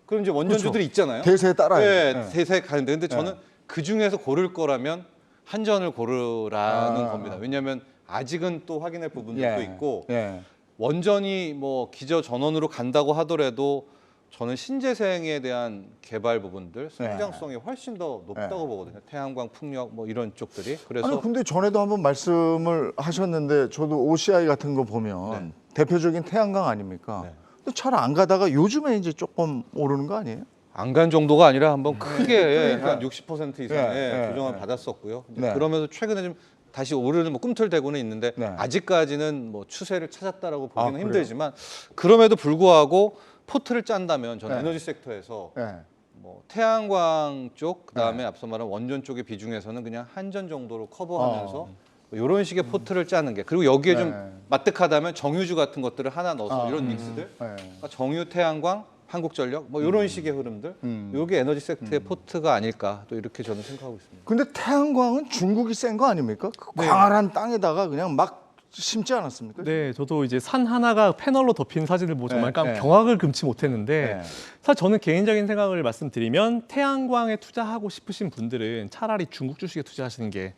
그럼 이제 원전주들이 있잖아요. 대세에 따라요. 네, 네. 대세에 가는데 근데 저는 그 중에서 고를 거라면 한전을 고르라는 겁니다. 왜냐하면 아직은 또 확인할 부분들도 있고 예. 원전이 뭐 기저 전원으로 간다고 하더라도 저는 신재생에 대한 개발 부분들 성장성이 훨씬 더 높다고 보거든요. 태양광, 풍력 뭐 이런 쪽들이. 그래서 아니 근데 전에도 한번 말씀을 하셨는데 저도 OCI 같은 거 보면 대표적인 태양광 아닙니까? 네. 근데 잘 안 가다가 요즘에 이제 조금 오르는 거 아니에요? 안 간 정도가 아니라 한번 크게 그러니까. 한 60% 이상의 네, 조정을 네. 받았었고요. 이제 네. 그러면서 최근에 좀 다시 오르는 뭐 꿈틀대고는 있는데 네. 아직까지는 뭐 추세를 찾았다라고 보기는 그래요? 힘들지만 그럼에도 불구하고 포트를 짠다면 저는 네. 에너지 섹터에서 네. 뭐 태양광 쪽 그다음에 앞서 말한 원전 쪽의 비중에서는 그냥 한전 정도로 커버하면서 뭐 이런 식의 포트를 짜는 게 그리고 여기에 네. 좀 마뜩하다면 정유주 같은 것들을 하나 넣어서 이런 믹스들 네. 그러니까 정유 태양광 한국전력 뭐 이런 식의 흐름들 이게 에너지 섹터의 포트가 아닐까 또 이렇게 저는 생각하고 있습니다. 근데 태양광은 중국이 센 거 아닙니까? 그 네. 광활한 땅에다가 그냥 막 심지 않았습니까? 네, 저도 이제 산 하나가 패널로 덮인 사진을 보고 정말 네, 네. 경악을 금치 못했는데 네. 사실 저는 개인적인 생각을 말씀드리면 태양광에 투자하고 싶으신 분들은 차라리 중국 주식에 투자하시는 게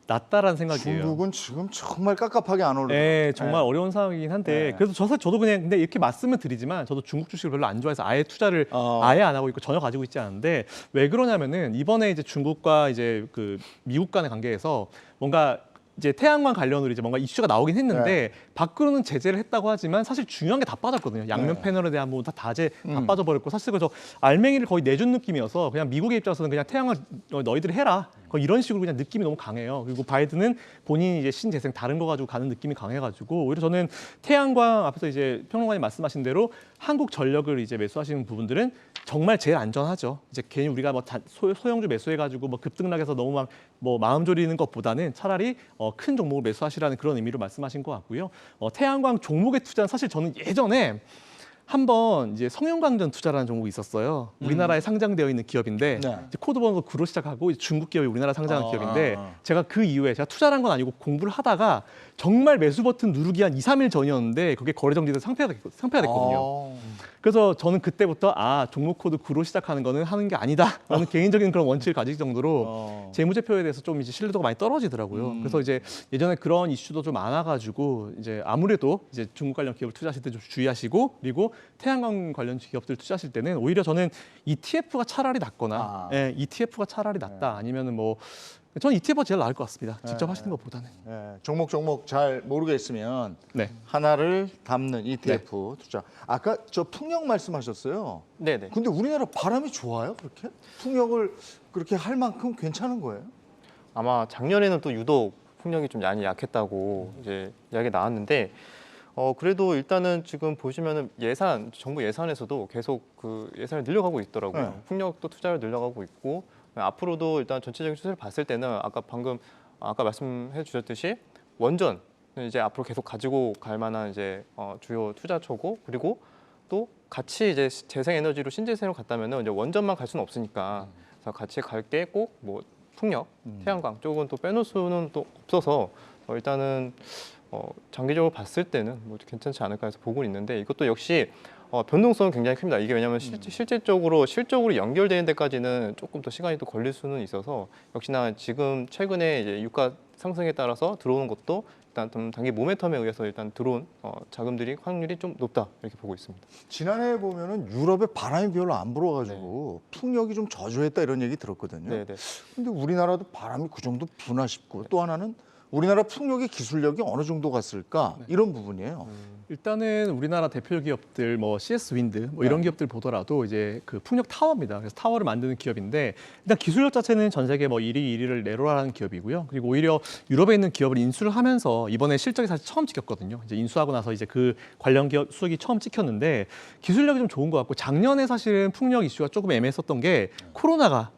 낫다라는 생각이에요. 중국은 지금 정말 깝깝하게 안 오르더라고요. 네, 정말 어려운 상황이긴 한데 네. 그래서 저도 그냥 근데 이렇게 말씀을 드리지만 저도 중국 주식을 별로 안 좋아해서 아예 투자를 아예 안 하고 있고 전혀 가지고 있지 않은데 왜 그러냐면은 이번에 이제 중국과 이제 그 미국 간의 관계에서 뭔가 이제 태양광 관련으로 이제 뭔가 이슈가 나오긴 했는데 밖으로는 제재를 했다고 하지만 사실 중요한 게 다 빠졌거든요. 양면 네. 패널에 대한 부분 다 다제 다 빠져버렸고 사실 그저 알맹이를 거의 내준 느낌이어서 그냥 미국의 입장에서는 그냥 태양광 너희들이 해라. 거의 이런 식으로 그냥 느낌이 너무 강해요. 그리고 바이든은 본인이 이제 신재생 다른 거 가지고 가는 느낌이 강해가지고 오히려 저는 태양광 앞에서 이제 평론가님 말씀하신 대로 한국 전력을 이제 매수하시는 부분들은 정말 제일 안전하죠. 이제 괜히 우리가 뭐 소형주 매수해가지고 뭐 급등락해서 너무 막 뭐 마음 졸이는 것보다는 차라리 큰 종목을 매수하시라는 그런 의미로 말씀하신 것 같고요. 태양광 종목의 투자는 사실 저는 예전에 한번 이제 성형광전 투자라는 종목이 있었어요. 우리나라에 상장되어 있는 기업인데 네. 이제 코드 번호 9로 시작하고 이제 중국 기업이 우리나라 상장한 기업인데 제가 그 이후에 제가 투자를 한 건 아니고 공부를 하다가 정말 매수 버튼 누르기 한 2, 3일 전이었는데 그게 거래 정지돼서 상폐가 됐거든요. 그래서 저는 그때부터 종목 코드 9로 시작하는 거는 하는 게 아니다라는 개인적인 그런 원칙을 가질 정도로 재무제표에 대해서 좀 이제 신뢰도가 많이 떨어지더라고요. 그래서 이제 예전에 그런 이슈도 좀 많아가지고 이제 아무래도 이제 중국 관련 기업을 투자하실 때 좀 주의하시고 그리고 태양광 관련 기업들 투자하실 때는 오히려 저는 ETF가 차라리 낫거나 ETF가 차라리 낫다 아니면은 뭐 저는 ETF가 제일 나을 것 같습니다. 직접 하시는 것보다는. 네. 종목 잘 모르겠으면 네. 하나를 담는 ETF 투자. 아까 저 풍력 말씀하셨어요. 네네. 근데 우리나라 바람이 좋아요, 그렇게? 풍력을 그렇게 할 만큼 괜찮은 거예요? 아마 작년에는 또 유독 풍력이 좀 많이 약했다고 이제 이야기 나왔는데 그래도 일단은 지금 보시면은 정부 예산에서도 계속 그 예산을 늘려가고 있더라고요. 네. 풍력도 투자를 늘려가고 있고 앞으로도 일단 전체적인 추세를 봤을 때는 아까 말씀해 주셨듯이 원전 이제 앞으로 계속 가지고 갈 만한 이제 주요 투자처고 그리고 또 같이 이제 재생에너지로 신재생으로 갔다면은 이제 원전만 갈 수는 없으니까 그래서 같이 갈 게 꼭 뭐 풍력, 태양광 쪽은 또 빼놓을 수는 또 없어서 일단은 장기적으로 봤을 때는 뭐 괜찮지 않을까 해서 보고 있는데 이것도 역시 변동성은 굉장히 큽니다. 이게 왜냐하면 실질적으로 연결되는 데까지는 조금 더 시간이 또 걸릴 수는 있어서 역시나 지금 최근에 이제 유가 상승에 따라서 들어오는 것도 일단 좀 단기 모멘텀에 의해서 일단 들어온 자금들이 확률이 좀 높다 이렇게 보고 있습니다. 지난해 보면은 유럽에 바람이 별로 안 불어가지고 풍력이 좀 저조했다 이런 얘기 들었거든요. 네네. 근데 우리나라도 바람이 그 정도 부나 싶고 또 하나는 우리나라 풍력의 기술력이 어느 정도 갔을까 이런 부분이에요. 일단은 우리나라 대표 기업들 뭐 CS 윈드 뭐 이런 기업들 보더라도 이제 그 풍력 타워입니다. 그래서 타워를 만드는 기업인데 일단 기술력 자체는 전 세계 뭐 1위, 2위를 내로라는 기업이고요. 그리고 오히려 유럽에 있는 기업을 인수를 하면서 이번에 실적이 사실 처음 찍혔거든요. 이제 인수하고 나서 이제 그 관련 기업 수익이 처음 찍혔는데 기술력이 좀 좋은 것 같고 작년에 사실은 풍력 이슈가 조금 애매했었던 게 코로나가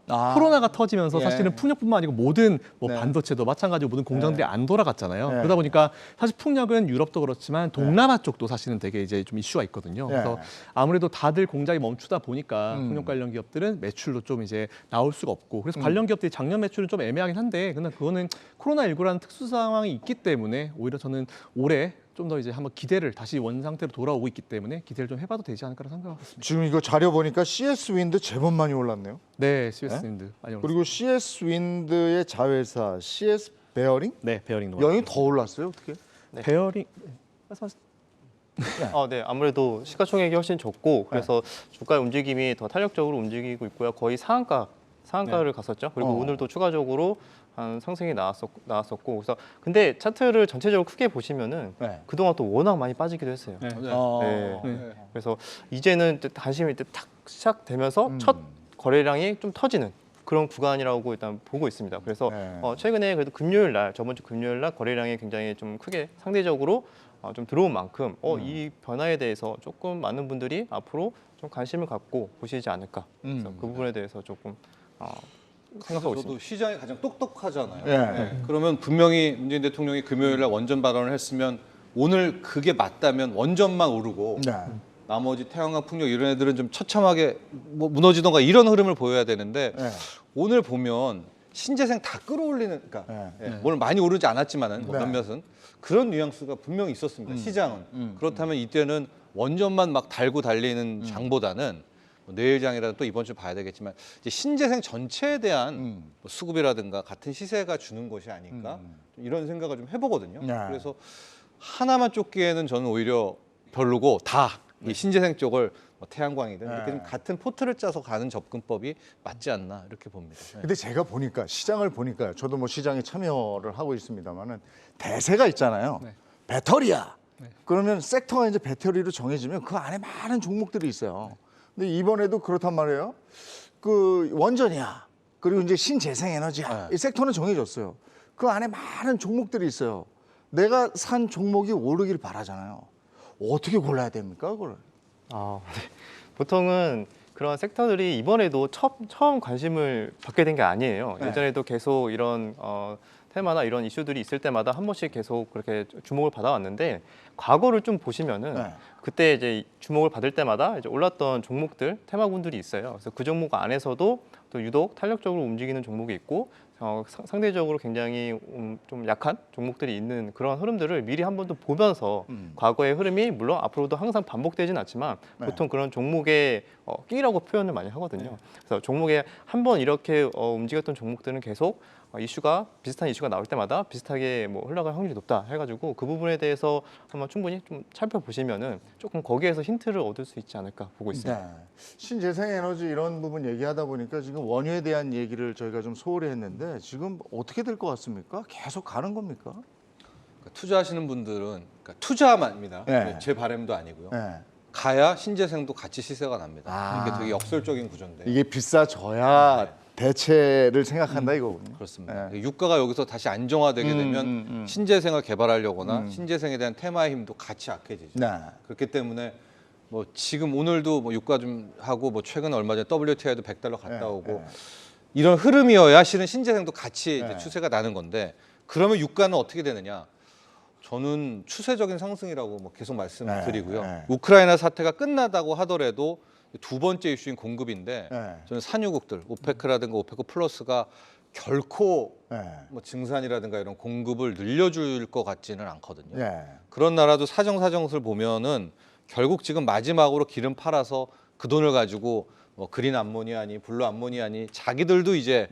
터지면서 사실은 풍력뿐만 아니고 모든 뭐 반도체도 마찬가지고 모든 공장들이 안 돌아갔잖아요. 그러다 보니까 사실 풍력은 유럽도 그렇지만 동남아 쪽도 사실은 되게 이제 좀 이슈가 있거든요. 그래서 아무래도 다들 공장이 멈추다 보니까 풍력 관련 기업들은 매출도 좀 이제 나올 수가 없고 그래서 관련 기업들이 작년 매출은 좀 애매하긴 한데 근데 그거는 코로나19라는 특수 상황이 있기 때문에 오히려 저는 올해 좀 더 이제 한번 기대를 다시 원 상태로 돌아오고 있기 때문에 기대를 좀 해봐도 되지 않을까라는 생각하고 있습니다. 지금 이거 자료 보니까 CS 윈드 제법 많이 올랐네요. 네, CS 윈드 많이 올랐습니다. 그리고 CS 윈드의 자회사 CS 베어링 네, 베어링 영이 더 올랐어요. 어떻게? 베어링 말씀하세요. 네, 아무래도 시가총액이 훨씬 적고 그래서 주가의 움직임이 더 탄력적으로 움직이고 있고요. 거의 상한가를 갔었죠. 그리고 오늘도 추가적으로 한 상승이 나왔었고 그래서 근데 차트를 전체적으로 크게 보시면은 네. 그동안 또 워낙 많이 빠지기도 했어요. 네. 네. 그래서 이제는 관심이 딱 시작되면서 첫 거래량이 좀 터지는 그런 구간이라고 일단 보고 있습니다. 그래서 네. 최근에 그래도 저번 주 금요일 날 거래량이 굉장히 좀 크게 상대적으로 좀 들어온 만큼 이 변화에 대해서 조금 많은 분들이 앞으로 좀 관심을 갖고 보시지 않을까. 그래서 그 부분에 대해서 조금 생각하고 저도 있습니다. 시장이 가장 똑똑하잖아요. 네. 그러면 분명히 문재인 대통령이 금요일 날 원전 발언을 했으면 오늘 그게 맞다면 원전만 오르고 네. 나머지 태양광 풍력 이런 애들은 좀 처참하게 뭐 무너지던가 이런 흐름을 보여야 되는데 네. 오늘 보면 신재생 다 끌어올리는 그러니까 네. 오늘 많이 오르지 않았지만은 뭐 네. 몇몇은 그런 뉘앙스가 분명히 있었습니다. 시장은 그렇다면 이때는 원전만 막 달고 달리는 장보다는 뭐 내일장이라도 또 이번 주 봐야 되겠지만 이제 신재생 전체에 대한 뭐 수급이라든가 같은 시세가 주는 것이 아닐까 좀 이런 생각을 좀 해보거든요. 네. 그래서 하나만 쫓기에는 저는 오히려 별로고 다 이 신재생 쪽을 뭐 태양광이든 이렇게 좀 같은 포트를 짜서 가는 접근법이 맞지 않나 이렇게 봅니다. 네. 근데 제가 보니까 시장을 보니까 저도 뭐 시장에 참여를 하고 있습니다만은 대세가 있잖아요. 네. 배터리야. 그러면 섹터가 이제 배터리로 정해지면 그 안에 많은 종목들이 있어요. 근데 이번에도 그렇단 말이에요. 그 원전이야. 그리고 이제 신재생 에너지야. 이 섹터는 정해졌어요. 그 안에 많은 종목들이 있어요. 내가 산 종목이 오르길 바라잖아요. 어떻게 골라야 됩니까, 그걸? 네. 보통은 그런 섹터들이 이번에도 처음 관심을 받게 된 게 아니에요. 네. 예전에도 계속 이런 테마나 이런 이슈들이 있을 때마다 한 번씩 계속 그렇게 주목을 받아왔는데 과거를 좀 보시면은 네. 그때 이제 주목을 받을 때마다 이제 올랐던 종목들 테마군들이 있어요. 그래서 그 종목 안에서도 또 유독 탄력적으로 움직이는 종목이 있고 상대적으로 굉장히 좀 약한 종목들이 있는 그런 흐름들을 미리 한 번 더 보면서 과거의 흐름이 물론 앞으로도 항상 반복되진 않지만 네. 보통 그런 종목의 끼라고 표현을 많이 하거든요. 그래서 종목에 한 번 이렇게 움직였던 종목들은 계속 비슷한 이슈가 나올 때마다 비슷하게 뭐 흘러갈 확률이 높다 해가지고 그 부분에 대해서 한번 충분히 좀 살펴보시면은 조금 거기에서 힌트를 얻을 수 있지 않을까 보고 있습니다. 네. 신재생 에너지 이런 부분 얘기하다 보니까 지금 원유에 대한 얘기를 저희가 좀 소홀히 했는데 지금 어떻게 될 것 같습니까? 계속 가는 겁니까? 그러니까 투자하시는 분들은 그러니까 투자만입니다. 네. 제 바람도 아니고요. 네. 가야 신재생도 같이 시세가 납니다. 아. 이게 되게 역설적인 구조인데. 이게 비싸져야 대체를 생각한다 이거군요. 그렇습니다. 네. 유가가 여기서 다시 안정화되게 되면 신재생을 개발하려거나 신재생에 대한 테마의 힘도 같이 약해지죠. 네. 그렇기 때문에 뭐 지금 오늘도 뭐 유가 좀 하고 뭐 최근 얼마 전에 WTI도 $100 갔다 네, 오고 네. 이런 흐름이어야 실은 신재생도 같이 네. 이제 추세가 나는 건데 그러면 유가는 어떻게 되느냐? 저는 추세적인 상승이라고 뭐 계속 말씀드리고요. 네, 네. 우크라이나 사태가 끝나다고 하더라도 두 번째 이슈인 공급인데 네. 저는 산유국들 오페크라든가 오페크 플러스가 결코 네. 뭐 증산이라든가 이런 공급을 늘려줄 것 같지는 않거든요. 네. 그런 나라도 사정사정을 보면은 결국 지금 마지막으로 기름 팔아서 그 돈을 가지고 뭐 그린 암모니아니 블루 암모니아니 자기들도 이제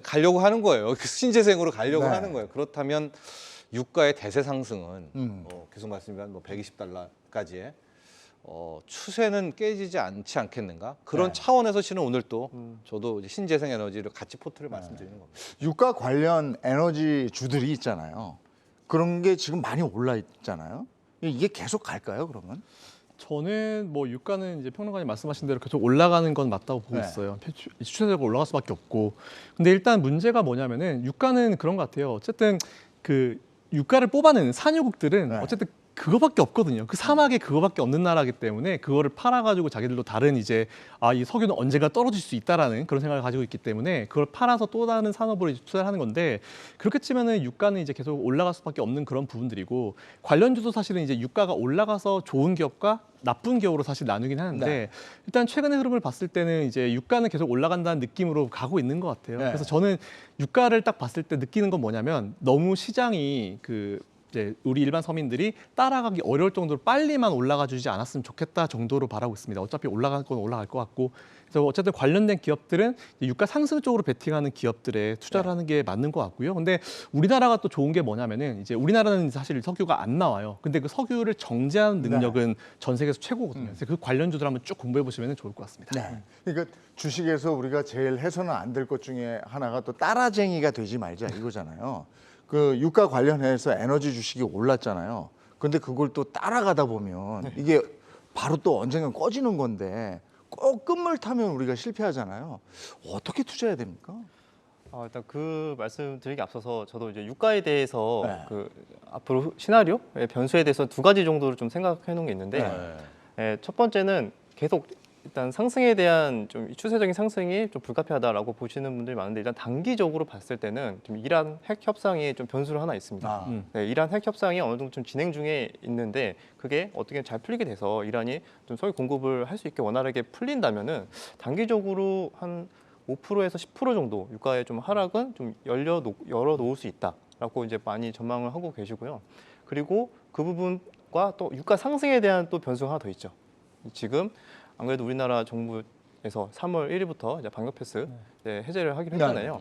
가려고 하는 거예요. 신재생으로 가려고 네. 하는 거예요. 그렇다면 유가의 대세 상승은 계속 말씀드린 뭐 $120까지의 추세는 깨지지 않지 않겠는가? 그런 네. 차원에서 실은 오늘 또 저도 이제 신재생 에너지를 같이 포트를 말씀드리는 겁니다. 유가 관련 에너지 주들이 있잖아요. 그런 게 지금 많이 올라 있잖아요. 이게 계속 갈까요, 그러면? 저는 뭐 유가는 이제 평론가님 말씀하신 대로 계속 올라가는 건 맞다고 보고 네. 있어요. 추세적으로 올라갈 수밖에 없고. 근데 일단 문제가 뭐냐면은 유가는 그런 것 같아요. 어쨌든 그 유가를 뽑아내는 산유국들은 네. 어쨌든 그거밖에 없거든요. 그 사막에 그거밖에 없는 나라기 때문에 그거를 팔아가지고 자기들도 다른 이제 이 석유는 언젠가 떨어질 수 있다라는 그런 생각을 가지고 있기 때문에 그걸 팔아서 또 다른 산업으로 이제 투자를 하는 건데 그렇게 치면은 유가는 이제 계속 올라갈 수밖에 없는 그런 부분들이고 관련주도 사실은 이제 유가가 올라가서 좋은 기업과 나쁜 기업으로 사실 나누긴 하는데 네. 일단 최근의 흐름을 봤을 때는 이제 유가는 계속 올라간다는 느낌으로 가고 있는 것 같아요. 네. 그래서 저는 유가를 딱 봤을 때 느끼는 건 뭐냐면 너무 시장이 그 이제 우리 일반 서민들이 따라가기 어려울 정도로 빨리만 올라가 주지 않았으면 좋겠다 정도로 바라고 있습니다. 어차피 올라갈 건 올라갈 것 같고, 그래서 어쨌든 관련된 기업들은 유가 상승 쪽으로 베팅하는 기업들에 투자를 하는 게 맞는 것 같고요. 근데 우리나라가 또 좋은 게 뭐냐면은 이제 우리나라는 사실 석유가 안 나와요. 근데 그 석유를 정제하는 능력은 전 세계에서 최고거든요. 그래서 그 관련주들 한번 쭉 공부해 보시면 좋을 것 같습니다. 네. 그러니까 주식에서 우리가 제일 해서는 안 될 것 중에 하나가 또 따라쟁이가 되지 말자 이거잖아요. 그 유가 관련해서 에너지 주식이 올랐잖아요. 근데 그걸 또 따라가다 보면 이게 바로 또 언젠간 꺼지는 건데 꼭 끝물 타면 우리가 실패하잖아요. 어떻게 투자해야 됩니까? 일단 그 말씀 드리기 앞서서 저도 이제 유가에 대해서 네. 그 앞으로 시나리오의 변수에 대해서 두 가지 정도를 좀 생각해 놓은 게 있는데 네. 첫 번째는 계속 일단 상승에 대한 좀 추세적인 상승이 좀 불가피하다라고 보시는 분들이 많은데 일단 단기적으로 봤을 때는 좀 이란 핵 협상이 좀 변수로 하나 있습니다. 아. 네, 이란 핵 협상이 어느 정도 좀 진행 중에 있는데 그게 어떻게 잘 풀리게 돼서 이란이 좀 석유 공급을 할 수 있게 원활하게 풀린다면은 단기적으로 한 5%에서 10% 정도 유가의 좀 하락은 좀 열어 놓을 수 있다라고 이제 많이 전망을 하고 계시고요. 그리고 그 부분과 또 유가 상승에 대한 또 변수가 하나 더 있죠. 지금 안 그래도 우리나라 정부에서 3월 1일부터 이제 방역 패스 이제 해제를 하기로 했잖아요.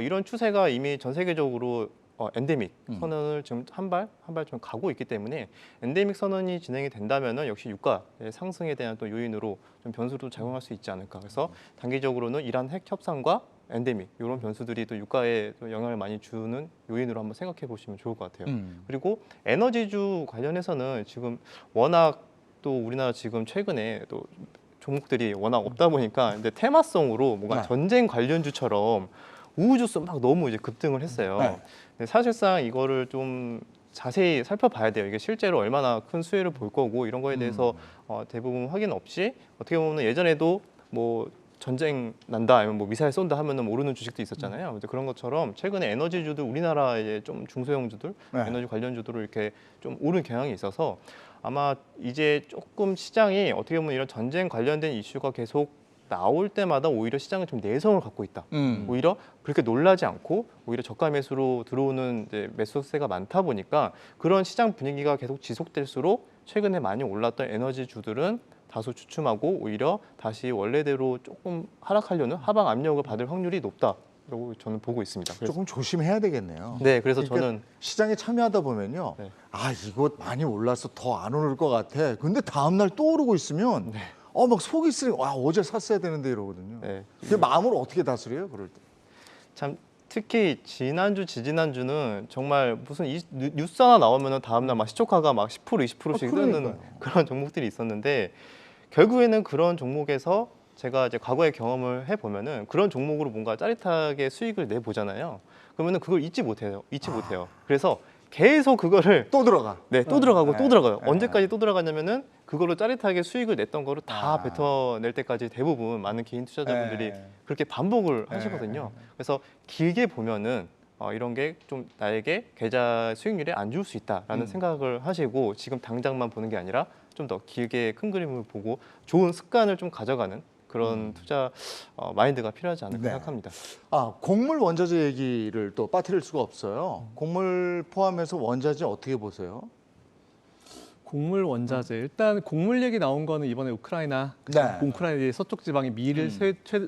이런 추세가 이미 전 세계적으로 엔데믹 선언을 지금 한 발 좀 가고 있기 때문에 엔데믹 선언이 진행이 된다면은 역시 유가 상승에 대한 또 요인으로 좀 변수로 작용할 수 있지 않을까. 그래서 단기적으로는 이란 핵 협상과 엔데믹 이런 변수들이 또 유가에 또 영향을 많이 주는 요인으로 한번 생각해 보시면 좋을 것 같아요. 그리고 에너지주 관련해서는 지금 워낙 또 우리나라 지금 최근에 또 종목들이 워낙 없다 보니까 이제 테마성으로 뭔가 네. 전쟁 관련주처럼 우후주스 막 너무 이제 급등을 했어요. 네. 근데 사실상 이거를 좀 자세히 살펴봐야 돼요. 이게 실제로 얼마나 큰 수혜를 볼 거고 이런 거에 대해서 대부분 확인 없이 어떻게 보면 예전에도 뭐 전쟁 난다 아니면 뭐 미사일 쏜다 하면은 모르는 주식도 있었잖아요. 근데 그런 것처럼 최근에 에너지주들 우리나라의 좀 중소형주들 네. 에너지 관련주들을 이렇게 좀 오른 경향이 있어서 아마 이제 조금 시장이 어떻게 보면 이런 전쟁 관련된 이슈가 계속 나올 때마다 오히려 시장은 좀 내성을 갖고 있다. 오히려 그렇게 놀라지 않고 오히려 저가 매수로 들어오는 이제 매수세가 많다 보니까 그런 시장 분위기가 계속 지속될수록 최근에 많이 올랐던 에너지주들은 다소 주춤하고 오히려 다시 원래대로 조금 하락하려는 하방 압력을 받을 확률이 높다라고 저는 보고 있습니다. 그래서 조금 조심해야 되겠네요. 네, 그래서 그러니까 저는 시장에 참여하다 보면요. 네. 아, 이거 많이 올라서 더 안 오를 것 같아. 근데 다음 날 또 오르고 있으면 막 속이 쓰리. 와, 어제 샀어야 되는데 이러거든요. 네. 그 마음을 어떻게 다스려요, 그럴 때? 참 특히 지난주, 지지난주는 정말 무슨 뉴스 하나 나오면은 다음날 막 시초가가 막 10% 20%씩 뜨는 그러니까요. 그런 종목들이 있었는데 결국에는 그런 종목에서 제가 이제 과거의 경험을 해보면은 그런 종목으로 뭔가 짜릿하게 수익을 내보잖아요. 그러면은 그걸 잊지 못해요. 그래서 계속 그거를 또 들어가. 또 들어가고 네. 또 들어가요. 네. 언제까지 또 들어가냐면은 그걸로 짜릿하게 수익을 냈던 거를 다 아. 뱉어낼 때까지 대부분 많은 개인 투자자분들이 네. 그렇게 반복을 하시거든요. 그래서 길게 보면은 이런 게 좀 나에게 계좌 수익률에 안 좋을 수 있다라는 생각을 하시고 지금 당장만 보는 게 아니라 좀 더 길게 큰 그림을 보고 좋은 습관을 좀 가져가는 그런 투자 마인드가 필요하지 않을까 네. 생각합니다. 아, 곡물 원자재 얘기를 또 빠뜨릴 수가 없어요. 곡물 포함해서 원자재 어떻게 보세요? 곡물 원자재 일단 곡물 얘기 나온 거는 이번에 우크라이나 네. 우크라이나 서쪽 지방이 밀을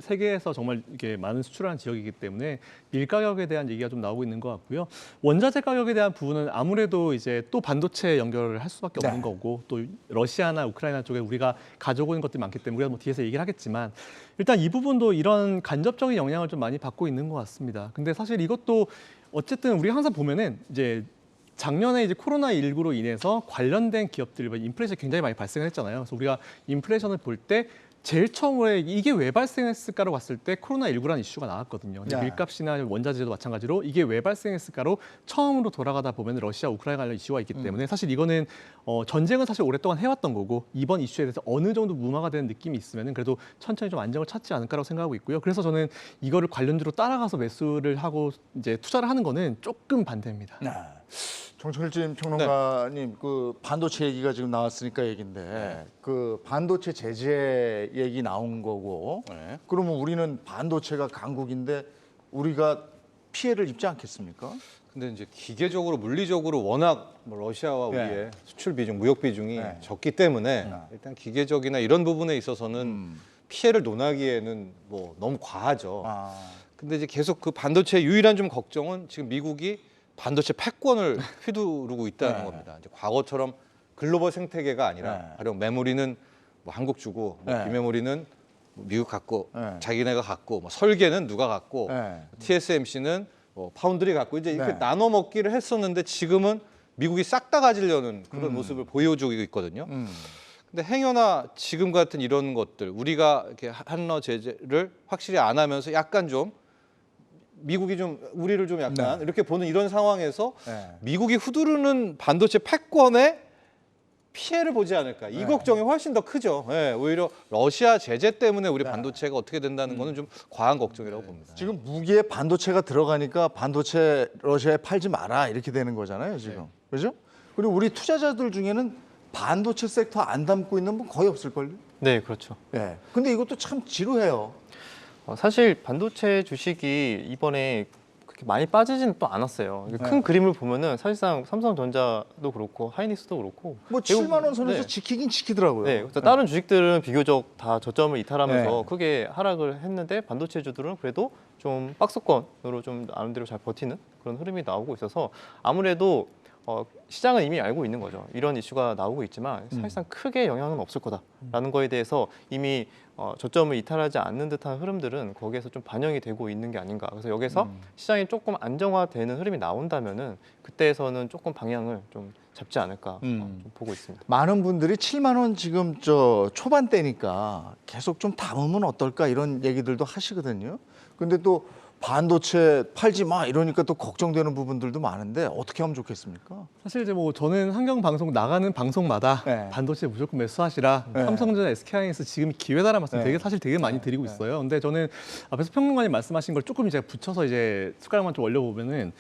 세계에서 정말 이게 많은 수출하는 지역이기 때문에 밀 가격에 대한 얘기가 좀 나오고 있는 것 같고요. 원자재 가격에 대한 부분은 아무래도 이제 또 반도체 연결을 할 수밖에 네. 없는 거고 또 러시아나 우크라이나 쪽에 우리가 가져오는 것들이 많기 때문에 우리가 뭐 뒤에서 얘기를 하겠지만 일단 이 부분도 이런 간접적인 영향을 좀 많이 받고 있는 것 같습니다. 근데 사실 이것도 어쨌든 우리가 항상 보면은 이제 작년에 이제 코로나19로 인해서 관련된 기업들, 인플레이션이 굉장히 많이 발생을 했잖아요. 그래서 우리가 인플레이션을 볼 때 제일 처음에 이게 왜 발생했을까로 봤을 때 코로나19라는 이슈가 나왔거든요. 근데 네. 밀값이나 원자재도 마찬가지로 이게 왜 발생했을까로 처음으로 돌아가다 보면 러시아, 우크라이나 관련 이슈가 있기 때문에 사실 이거는 전쟁은 사실 오랫동안 해왔던 거고 이번 이슈에 대해서 어느 정도 무마가 되는 느낌이 있으면 그래도 천천히 좀 안정을 찾지 않을까라고 생각하고 있고요. 그래서 저는 이거를 관련주로 따라가서 매수를 하고 이제 투자를 하는 거는 조금 반대입니다. 네. 정철진 평론가님, 그 반도체 얘기가 지금 나왔으니까 얘긴데 그 반도체 제재 얘기 나온 거고 네. 그러면 우리는 반도체가 강국인데 우리가 피해를 입지 않겠습니까? 근데 이제 기계적으로 물리적으로 워낙 뭐 러시아와 네. 우리의 수출 비중, 무역 비중이 네. 적기 때문에 일단 기계적이나 이런 부분에 있어서는 피해를 논하기에는 뭐 너무 과하죠. 아, 근데 이제 계속 그 반도체의 유일한 좀 걱정은 지금 미국이 반도체 패권을 휘두르고 있다는 네. 겁니다. 이제 과거처럼 글로벌 생태계가 아니라 네. 가령 메모리는 뭐 한국 주고 뭐 네. 비메모리는 뭐 미국 갖고 네. 자기네가 갖고 뭐 설계는 누가 갖고 네. TSMC는 뭐 파운드리 갖고 이제 이렇게 네. 나눠 먹기를 했었는데 지금은 미국이 싹 다 가지려는 그런 모습을 보여주고 있거든요. 근데 행여나 지금 같은 이런 것들 우리가 이렇게 한러 제재를 확실히 안 하면서 약간 좀 미국이 좀 우리를 좀 약간 네. 이렇게 보는 이런 상황에서 네. 미국이 휘두르는 반도체 패권에 피해를 보지 않을까 이 네. 걱정이 훨씬 더 크죠. 예, 오히려 러시아 제재 때문에 우리 네. 반도체가 어떻게 된다는 거는 좀 과한 걱정이라고 봅니다. 지금 무기에 반도체가 들어가니까 반도체 러시아에 팔지 마라 이렇게 되는 거잖아요, 지금. 그죠? 그리고 우리 투자자들 중에는 반도체 섹터 안 담고 있는 분 거의 없을걸요? 네, 그렇죠. 예. 근데 이것도 참 지루해요. 사실 반도체 주식이 이번에 그렇게 많이 빠지지는 또 않았어요. 네. 큰 그림을 보면은 사실상 삼성전자도 그렇고 하이닉스도 그렇고 뭐 대부분- 7만 원 선에서 네. 지키긴 지키더라고요. 네, 그래서 다른 주식들은 비교적 다 저점을 이탈하면서 네. 크게 하락을 했는데 반도체주들은 그래도 좀 박스권으로 좀 나름대로 잘 버티는 그런 흐름이 나오고 있어서 아무래도 시장은 이미 알고 있는 거죠. 이런 이슈가 나오고 있지만 사실상 크게 영향은 없을 거다라는 거에 대해서 이미 저점을 이탈하지 않는 듯한 흐름들은 거기에서 좀 반영이 되고 있는 게 아닌가. 그래서 여기서 시장이 조금 안정화되는 흐름이 나온다면은 그때에서는 조금 방향을 좀 잡지 않을까 좀 보고 있습니다. 많은 분들이 7만 원 지금 저 초반대니까 계속 좀 담으면 어떨까 이런 얘기들도 하시거든요. 근데 또 반도체 팔지 마 이러니까 또 걱정되는 부분들도 많은데 어떻게 하면 좋겠습니까? 사실 이제 뭐 저는 환경 방송 나가는 방송마다 네. 반도체 무조건 매수하시라. 네. 삼성전자, SK하이닉스 지금 기회다라는 말씀 네. 되게 많이 드리고 있어요. 근데 저는 앞에서 평론가님 말씀하신 걸 조금 제가 붙여서 이제 숟가락만 좀 올려보면은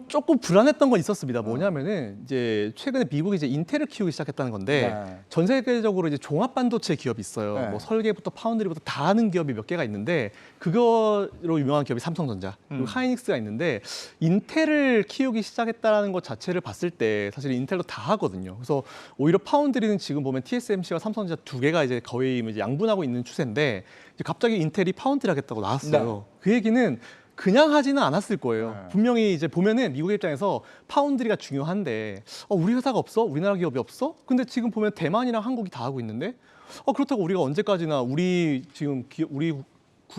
조금 불안했던 건 있었습니다. 뭐냐면은 이제 최근에 미국이 이제 인텔을 키우기 시작했다는 건데 네. 전 세계적으로 이제 종합 반도체 기업이 있어요. 네. 뭐 설계부터 파운드리부터 다 하는 기업이 몇 개가 있는데 그거로 유명한 기업이 삼성전자 그리고 하이닉스가 있는데 인텔을 키우기 시작했다는 것 자체를 봤을 때 사실 인텔도 다 하거든요. 그래서 오히려 파운드리는 지금 보면 TSMC와 삼성전자 두 개가 이제 거의 이제 양분하고 있는 추세인데 이제 갑자기 인텔이 파운드리 하겠다고 나왔어요. 그 얘기는 그냥 하지는 않았을 거예요. 네. 분명히 이제 보면은 미국 입장에서 파운드리가 중요한데 우리 회사가 없어? 우리나라 기업이 없어? 근데 지금 보면 대만이랑 한국이 다 하고 있는데 그렇다고 우리가 언제까지나 우리 지금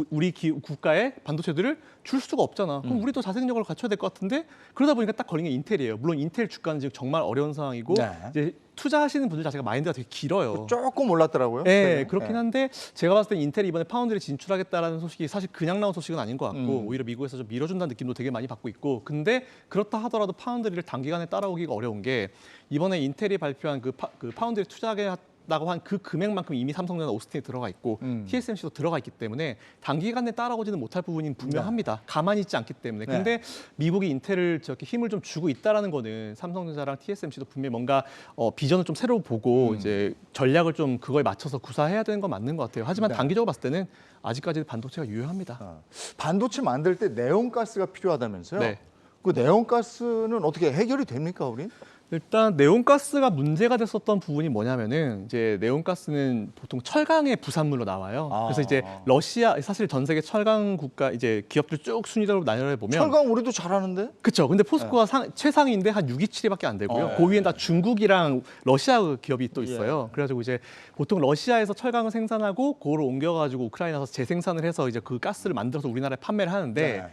우리 국가의 반도체들을 줄 수가 없잖아. 그럼 우리도 자생력을 갖춰야 될 것 같은데 그러다 보니까 딱 걸린 게 인텔이에요. 물론 인텔 주가는 지금 정말 어려운 상황이고 네. 이제 투자하시는 분들 자체가 마인드가 되게 길어요. 조금 올랐더라고요. 네, 최근에. 그렇긴 한데 제가 봤을 때 인텔이 이번에 파운드리 진출하겠다라는 소식이 사실 그냥 나온 소식은 아닌 것 같고 오히려 미국에서 좀 밀어준다는 느낌도 되게 많이 받고 있고 근데 그렇다 하더라도 파운드리를 단기간에 따라오기가 어려운 게 이번에 인텔이 발표한 그 파운드리 투자하겠다고 한 그 금액만큼 이미 삼성전자 오스틴에 들어가 있고 TSMC도 들어가 있기 때문에 단기간에 따라오지는 못할 부분이 분명합니다. 가만히 있지 않기 때문에. 네. 근데 미국이 인텔을 저렇게 힘을 좀 주고 있다라는 거는 삼성전자랑 TSMC도 분명히 뭔가 비전을 좀 새로 보고 이제 전략을 좀 그거에 맞춰서 구사해야 되는 건 맞는 것 같아요. 하지만 네. 단기적으로 봤을 때는 아직까지는 반도체가 유효합니다. 반도체 만들 때 네온가스가 필요하다면서요? 네. 그 네온가스는 어떻게 해결이 됩니까, 우린? 일단 네온가스가 문제가 됐었던 부분이 뭐냐면은 이제 네온가스는 보통 철강의 부산물로 나와요. 아. 그래서 이제 러시아 사실 전 세계 철강 국가 이제 기업들 쭉 순위대로 나열해 보면 철강 우리도 잘하는데? 그렇죠. 근데 포스코가 최상위인데 한 6위, 7위밖에 안 되고요. 그 위엔 다 중국이랑 러시아 기업이 또 있어요. 그래가지고 이제 보통 러시아에서 철강을 생산하고 그거를 옮겨가지고 우크라이나에서 재생산을 해서 이제 그 가스를 만들어서 우리나라에 판매를 하는데 네.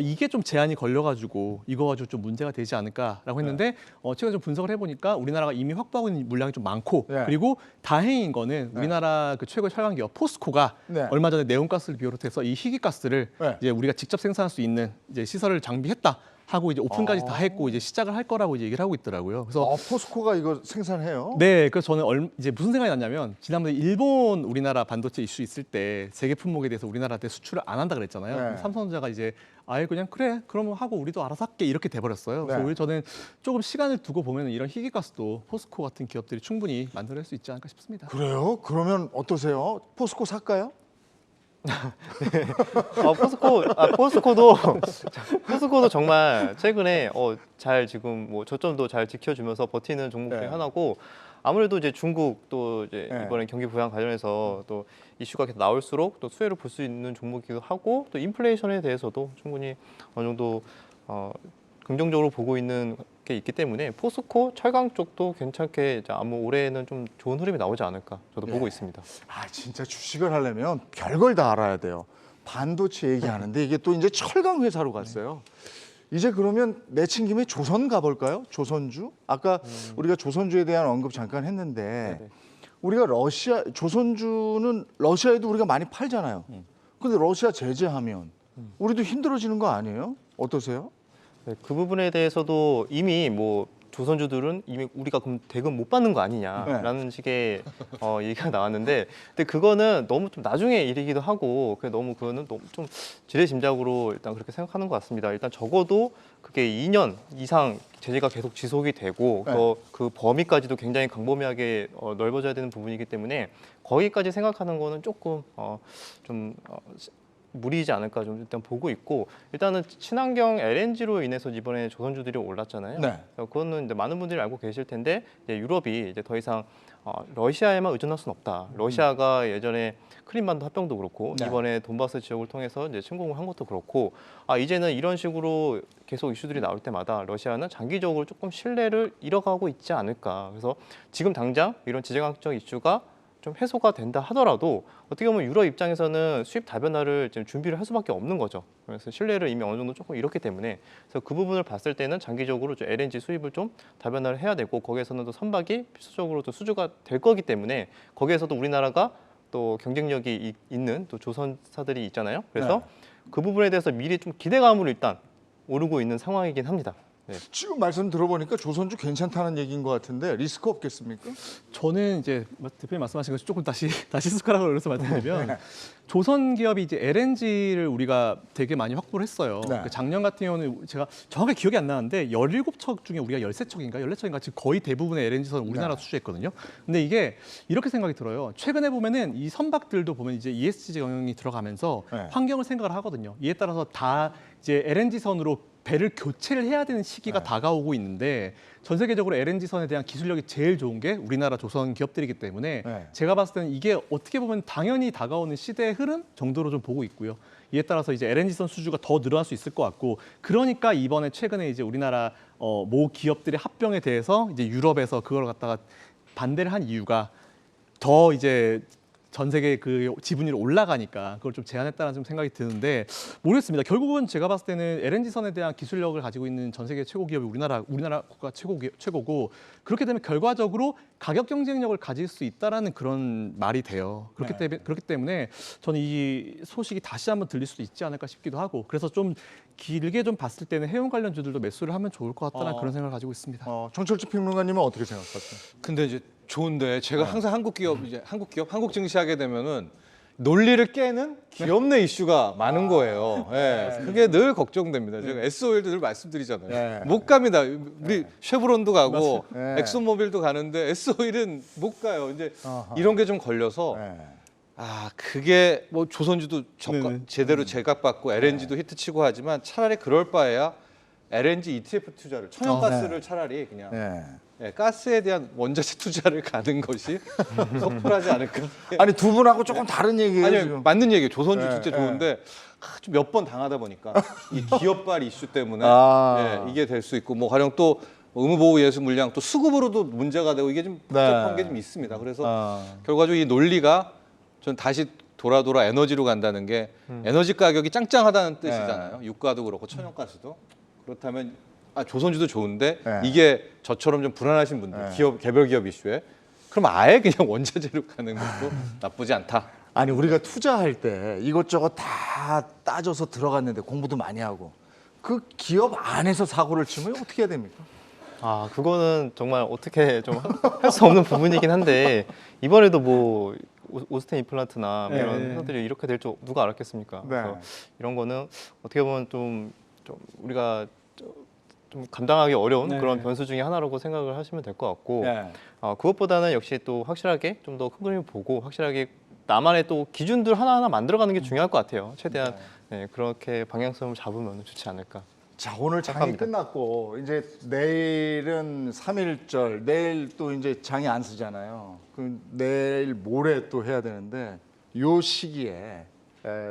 이게 좀 제한이 걸려가지고 이거 가지고 좀 문제가 되지 않을까라고 했는데 최근 좀 분석을 해보니까 우리나라가 이미 확보하고 있는 물량이 좀 많고 네. 그리고 다행인 거는 우리나라 그 최고의 철강 기업 포스코가 네. 얼마 전에 네온가스를 비롯해서 이 희귀가스를 네. 이제 우리가 직접 생산할 수 있는 이제 시설을 장비했다. 하고 이제 오픈까지 다 했고 이제 시작을 할 거라고 이제 얘기를 하고 있더라고요. 그래서 포스코가 이거 생산해요? 네, 그래서 저는 이제 무슨 생각이 났냐면 지난번에 일본 우리나라 반도체 이슈 있을 때 세계 품목에 대해서 우리나라한테 수출을 안 한다 그랬잖아요. 네. 삼성전자가 이제 아예 그냥 그래 그러면 하고 우리도 알아서 할게 이렇게 돼버렸어요. 그래서 네. 오히려 저는 조금 시간을 두고 보면 이런 희귀가스도 포스코 같은 기업들이 충분히 만들어낼 수 있지 않을까 싶습니다. 그래요? 그러면 어떠세요? 포스코 살까요? 포스코도 정말 최근에 잘 지금 뭐 저점도 잘 지켜주면서 버티는 종목 중에 네. 하나고 아무래도 이제 중국 또 이제 네. 이번에 경기 부양 관련해서 또 이슈가 계속 나올수록 또 수혜를 볼 수 있는 종목이기도 하고 또 인플레이션에 대해서도 충분히 어느 정도 긍정적으로 보고 있는 게 있기 때문에 포스코 철강 쪽도 괜찮게 이제 아무 올해는 좀 좋은 흐름이 나오지 않을까 저도 보고 있습니다. 아, 진짜 주식을 하려면 별걸 다 알아야 돼요. 반도체 얘기하는데 이게 또 이제 철강 회사로 갔어요. 이제 그러면 내친 김에 조선 가볼까요? 조선주? 아까 우리가 조선주에 대한 언급 잠깐 했는데 네네. 우리가 조선주는 러시아에도 우리가 많이 팔잖아요. 근데 러시아 제재하면 우리도 힘들어지는 거 아니에요? 어떠세요? 네, 그 부분에 대해서도 이미 뭐 조선주들은 이미 우리가 그럼 대금 못 받는 거 아니냐라는 식의 얘기가 나왔는데, 근데 그거는 너무 좀 나중에 일이기도 하고, 너무 그거는 너무 좀 지레짐작으로 일단 그렇게 생각하는 것 같습니다. 일단 적어도 그게 2년 이상 제재가 계속 지속이 되고 또 그 범위까지도 굉장히 광범위하게 넓어져야 되는 부분이기 때문에 거기까지 생각하는 거는 조금 무리이지 않을까 좀 일단 보고 있고, 일단은 친환경 LNG로 인해서 이번에 조선주들이 올랐잖아요. 네. 그거는 이제 많은 분들이 알고 계실 텐데 이제 유럽이 이제 더 이상 러시아에만 의존할 수는 없다. 러시아가 예전에 크림반도 합병도 그렇고 네. 이번에 돈바스 지역을 통해서 이제 침공을 한 것도 그렇고 이제는 이런 식으로 계속 이슈들이 나올 때마다 러시아는 장기적으로 조금 신뢰를 잃어가고 있지 않을까. 그래서 지금 당장 이런 지정학적 이슈가 좀 해소가 된다 하더라도 어떻게 보면 유럽 입장에서는 수입 다변화를 지금 준비를 할 수밖에 없는 거죠. 그래서 신뢰를 이미 어느 정도 조금 잃었기 때문에, 그래서 그 부분을 봤을 때는 장기적으로 좀 LNG 수입을 좀 다변화를 해야 되고, 거기에서는 또 선박이 필수적으로 또 수주가 될 거기 때문에 거기에서도 우리나라가 또 경쟁력이 있는 또 조선사들이 있잖아요. 그래서 그 부분에 대해서 미리 좀 기대감으로 일단 오르고 있는 상황이긴 합니다. 네. 지금 말씀 들어보니까 조선주 괜찮다는 얘기인 것 같은데 리스크 없겠습니까? 저는 이제 대표님 말씀하신 것이 조금 다시 숟가락을 올려서 말씀드리면 조선 기업이 이제 LNG를 우리가 되게 많이 확보를 했어요. 네. 그 작년 같은 경우는 제가 정확하게 기억이 안 나는데 17척 중에 우리가 13척인가 14척인가 지금 거의 대부분의 LNG선을 우리나라 수주했거든요. 근데 이게 이렇게 생각이 들어요. 최근에 보면은 이 선박들도 보면 이제 ESG 경영이 들어가면서 환경을 생각을 하거든요. 이에 따라서 다 이제 LNG선으로 배를 교체를 해야 되는 시기가 다가오고 있는데, 전 세계적으로 LNG선에 대한 기술력이 제일 좋은 게 우리나라 조선 기업들이기 때문에 제가 봤을 때는 이게 어떻게 보면 당연히 다가오는 시대의 흐름 정도로 좀 보고 있고요. 이에 따라서 이제 LNG선 수주가 더 늘어날 수 있을 것 같고, 그러니까 이번에 최근에 이제 우리나라 모 기업들의 합병에 대해서 이제 유럽에서 그걸 갖다가 반대를 한 이유가 더 이제 전 세계 그 지분율이 올라가니까 그걸 좀 제한했다는 좀 생각이 드는데, 모르겠습니다. 결국은 제가 봤을 때는 LNG선에 대한 기술력을 가지고 있는 전 세계 최고 기업이 우리나라 국가 최고고, 그렇게 되면 결과적으로 가격 경쟁력을 가질 수 있다라는 그런 말이 돼요. 그렇기 때문에 저는 이 소식이 다시 한번 들릴 수도 있지 않을까 싶기도 하고, 그래서 좀 길게 좀 봤을 때는 해운 관련주들도 매수를 하면 좋을 것 같다는 그런 생각을 가지고 있습니다. 정철주 평론가님은 어떻게 생각하세요? 근데 이제 좋은데 제가 항상 한국 증시 하게 되면은 논리를 깨는 기업 내 이슈가 많은 거예요. 예, 그게 늘 걱정됩니다. 제가 S-오일도 늘 말씀드리잖아요. 못 갑니다. 우리 쉐브론도 가고 엑소모빌도 가는데 S-오일은 못 가요. 이제 이런 게 좀 걸려서 그게 뭐 조선주도 제대로 제각받고 LNG도 히트치고 하지만 차라리 그럴 바에야 LNG ETF 투자를, 천연가스를 차라리 그냥 가스에 대한 원자재 투자를 가는 것이 섣불하지 않을까. 아니 두 분하고 조금 다른 얘기예요. 아니 지금. 맞는 얘기예요. 조선주 진짜 좋은데 좀 몇 번 당하다 보니까 이 기업발 이슈 때문에 이게 될 수 있고, 뭐 가령 또 의무보호 예수 물량 또 수급으로도 문제가 되고 이게 좀 복잡한 게 좀 있습니다. 그래서 결과적으로 이 논리가 전 다시 돌아 에너지로 간다는 게 에너지 가격이 짱짱하다는 뜻이잖아요. 유가도 그렇고 천연가스도. 그렇다면 조선주도 좋은데 이게 저처럼 좀 불안하신 분들, 개별 기업 이슈에, 그럼 아예 그냥 원자재로 가는 것도 나쁘지 않다. 아니 우리가 투자할 때 이것저것 다 따져서 들어갔는데 공부도 많이 하고 그 기업 안에서 사고를 치면 어떻게 해야 됩니까? 그거는 정말 어떻게 좀 할 수 없는 부분이긴 한데, 이번에도 뭐 오스템 임플란트나 이런 회사들이 이렇게 될 줄 누가 알았겠습니까? 그래서 이런 거는 어떻게 보면 좀 우리가 좀 감당하기 어려운 그런 변수 중에 하나라고 생각을 하시면 될 것 같고, 그것보다는 역시 또 확실하게 좀 더 큰 그림을 보고 확실하게 나만의 또 기준들 하나하나 만들어가는 게 중요할 것 같아요. 최대한 네, 그렇게 방향성을 잡으면 좋지 않을까. 자, 오늘 장이 생각합니다. 끝났고 이제 내일은 3.1절, 내일 또 이제 장이 안 쓰잖아요. 그 내일 모레 또 해야 되는데 요 시기에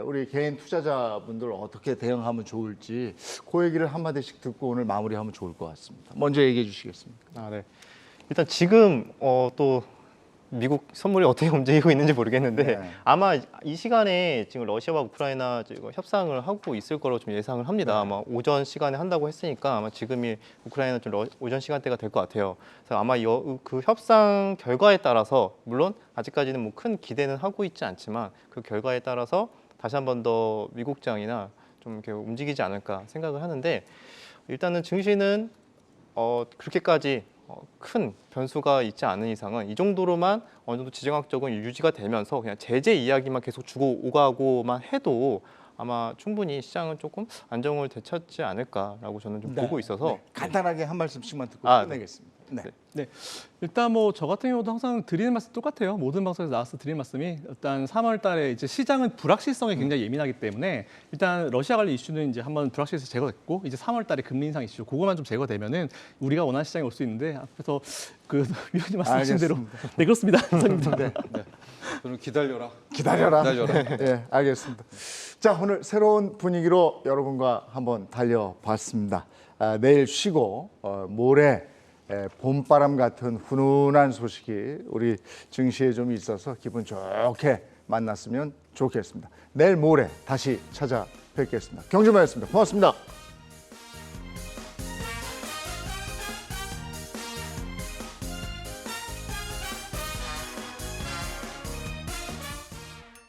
우리 개인 투자자분들 어떻게 대응하면 좋을지 그 얘기를 한마디씩 듣고 오늘 마무리하면 좋을 것 같습니다. 먼저 얘기해 주시겠습니까? 아, 네. 일단 지금 또 미국 선물이 어떻게 움직이고 있는지 모르겠는데 네. 아마 이 시간에 지금 러시아와 우크라이나 지금 협상을 하고 있을 거라고 좀 예상을 합니다. 아마 오전 시간에 한다고 했으니까 아마 지금이 우크라이나 좀 오전 시간대가 될 것 같아요. 그래서 아마 그 협상 결과에 따라서 물론 아직까지는 뭐 큰 기대는 하고 있지 않지만 그 결과에 따라서 다시 한 번 더 미국장이나 좀 이렇게 움직이지 않을까 생각을 하는데 일단은 증시는 그렇게까지 큰 변수가 있지 않은 이상은 이 정도로만 어느 정도 지정학적으로 유지가 되면서 그냥 제재 이야기만 계속 주고 오가고만 해도 아마 충분히 시장은 조금 안정을 되찾지 않을까라고 저는 좀 보고 있어서 간단하게 한 말씀씩만 듣고 아, 끝내겠습니다. 네. 네, 일단 뭐 저 같은 경우도 항상 드리는 말씀 똑같아요. 모든 방송에서 나와서 드리는 말씀이 일단 3월달에 이제 시장은 불확실성에 굉장히 예민하기 때문에 일단 러시아 관련 이슈는 이제 한번 불확실해서 제거됐고 이제 3월달에 금리 인상 이슈 그거만 좀 제거되면은 우리가 원하는 시장이 올 수 있는데 앞에서 그 위원님 말씀하신 대로 네 그렇습니다. 네. 그럼 기다려라. 기다려라. 기다려라. 네, 알겠습니다. 자, 오늘 새로운 분위기로 여러분과 한번 달려봤습니다. 내일 쉬고 모레 봄바람 같은 훈훈한 소식이 우리 증시에 좀 있어서 기분 좋게 만났으면 좋겠습니다. 내일 모레 다시 찾아뵙겠습니다. 경주마였습니다. 고맙습니다.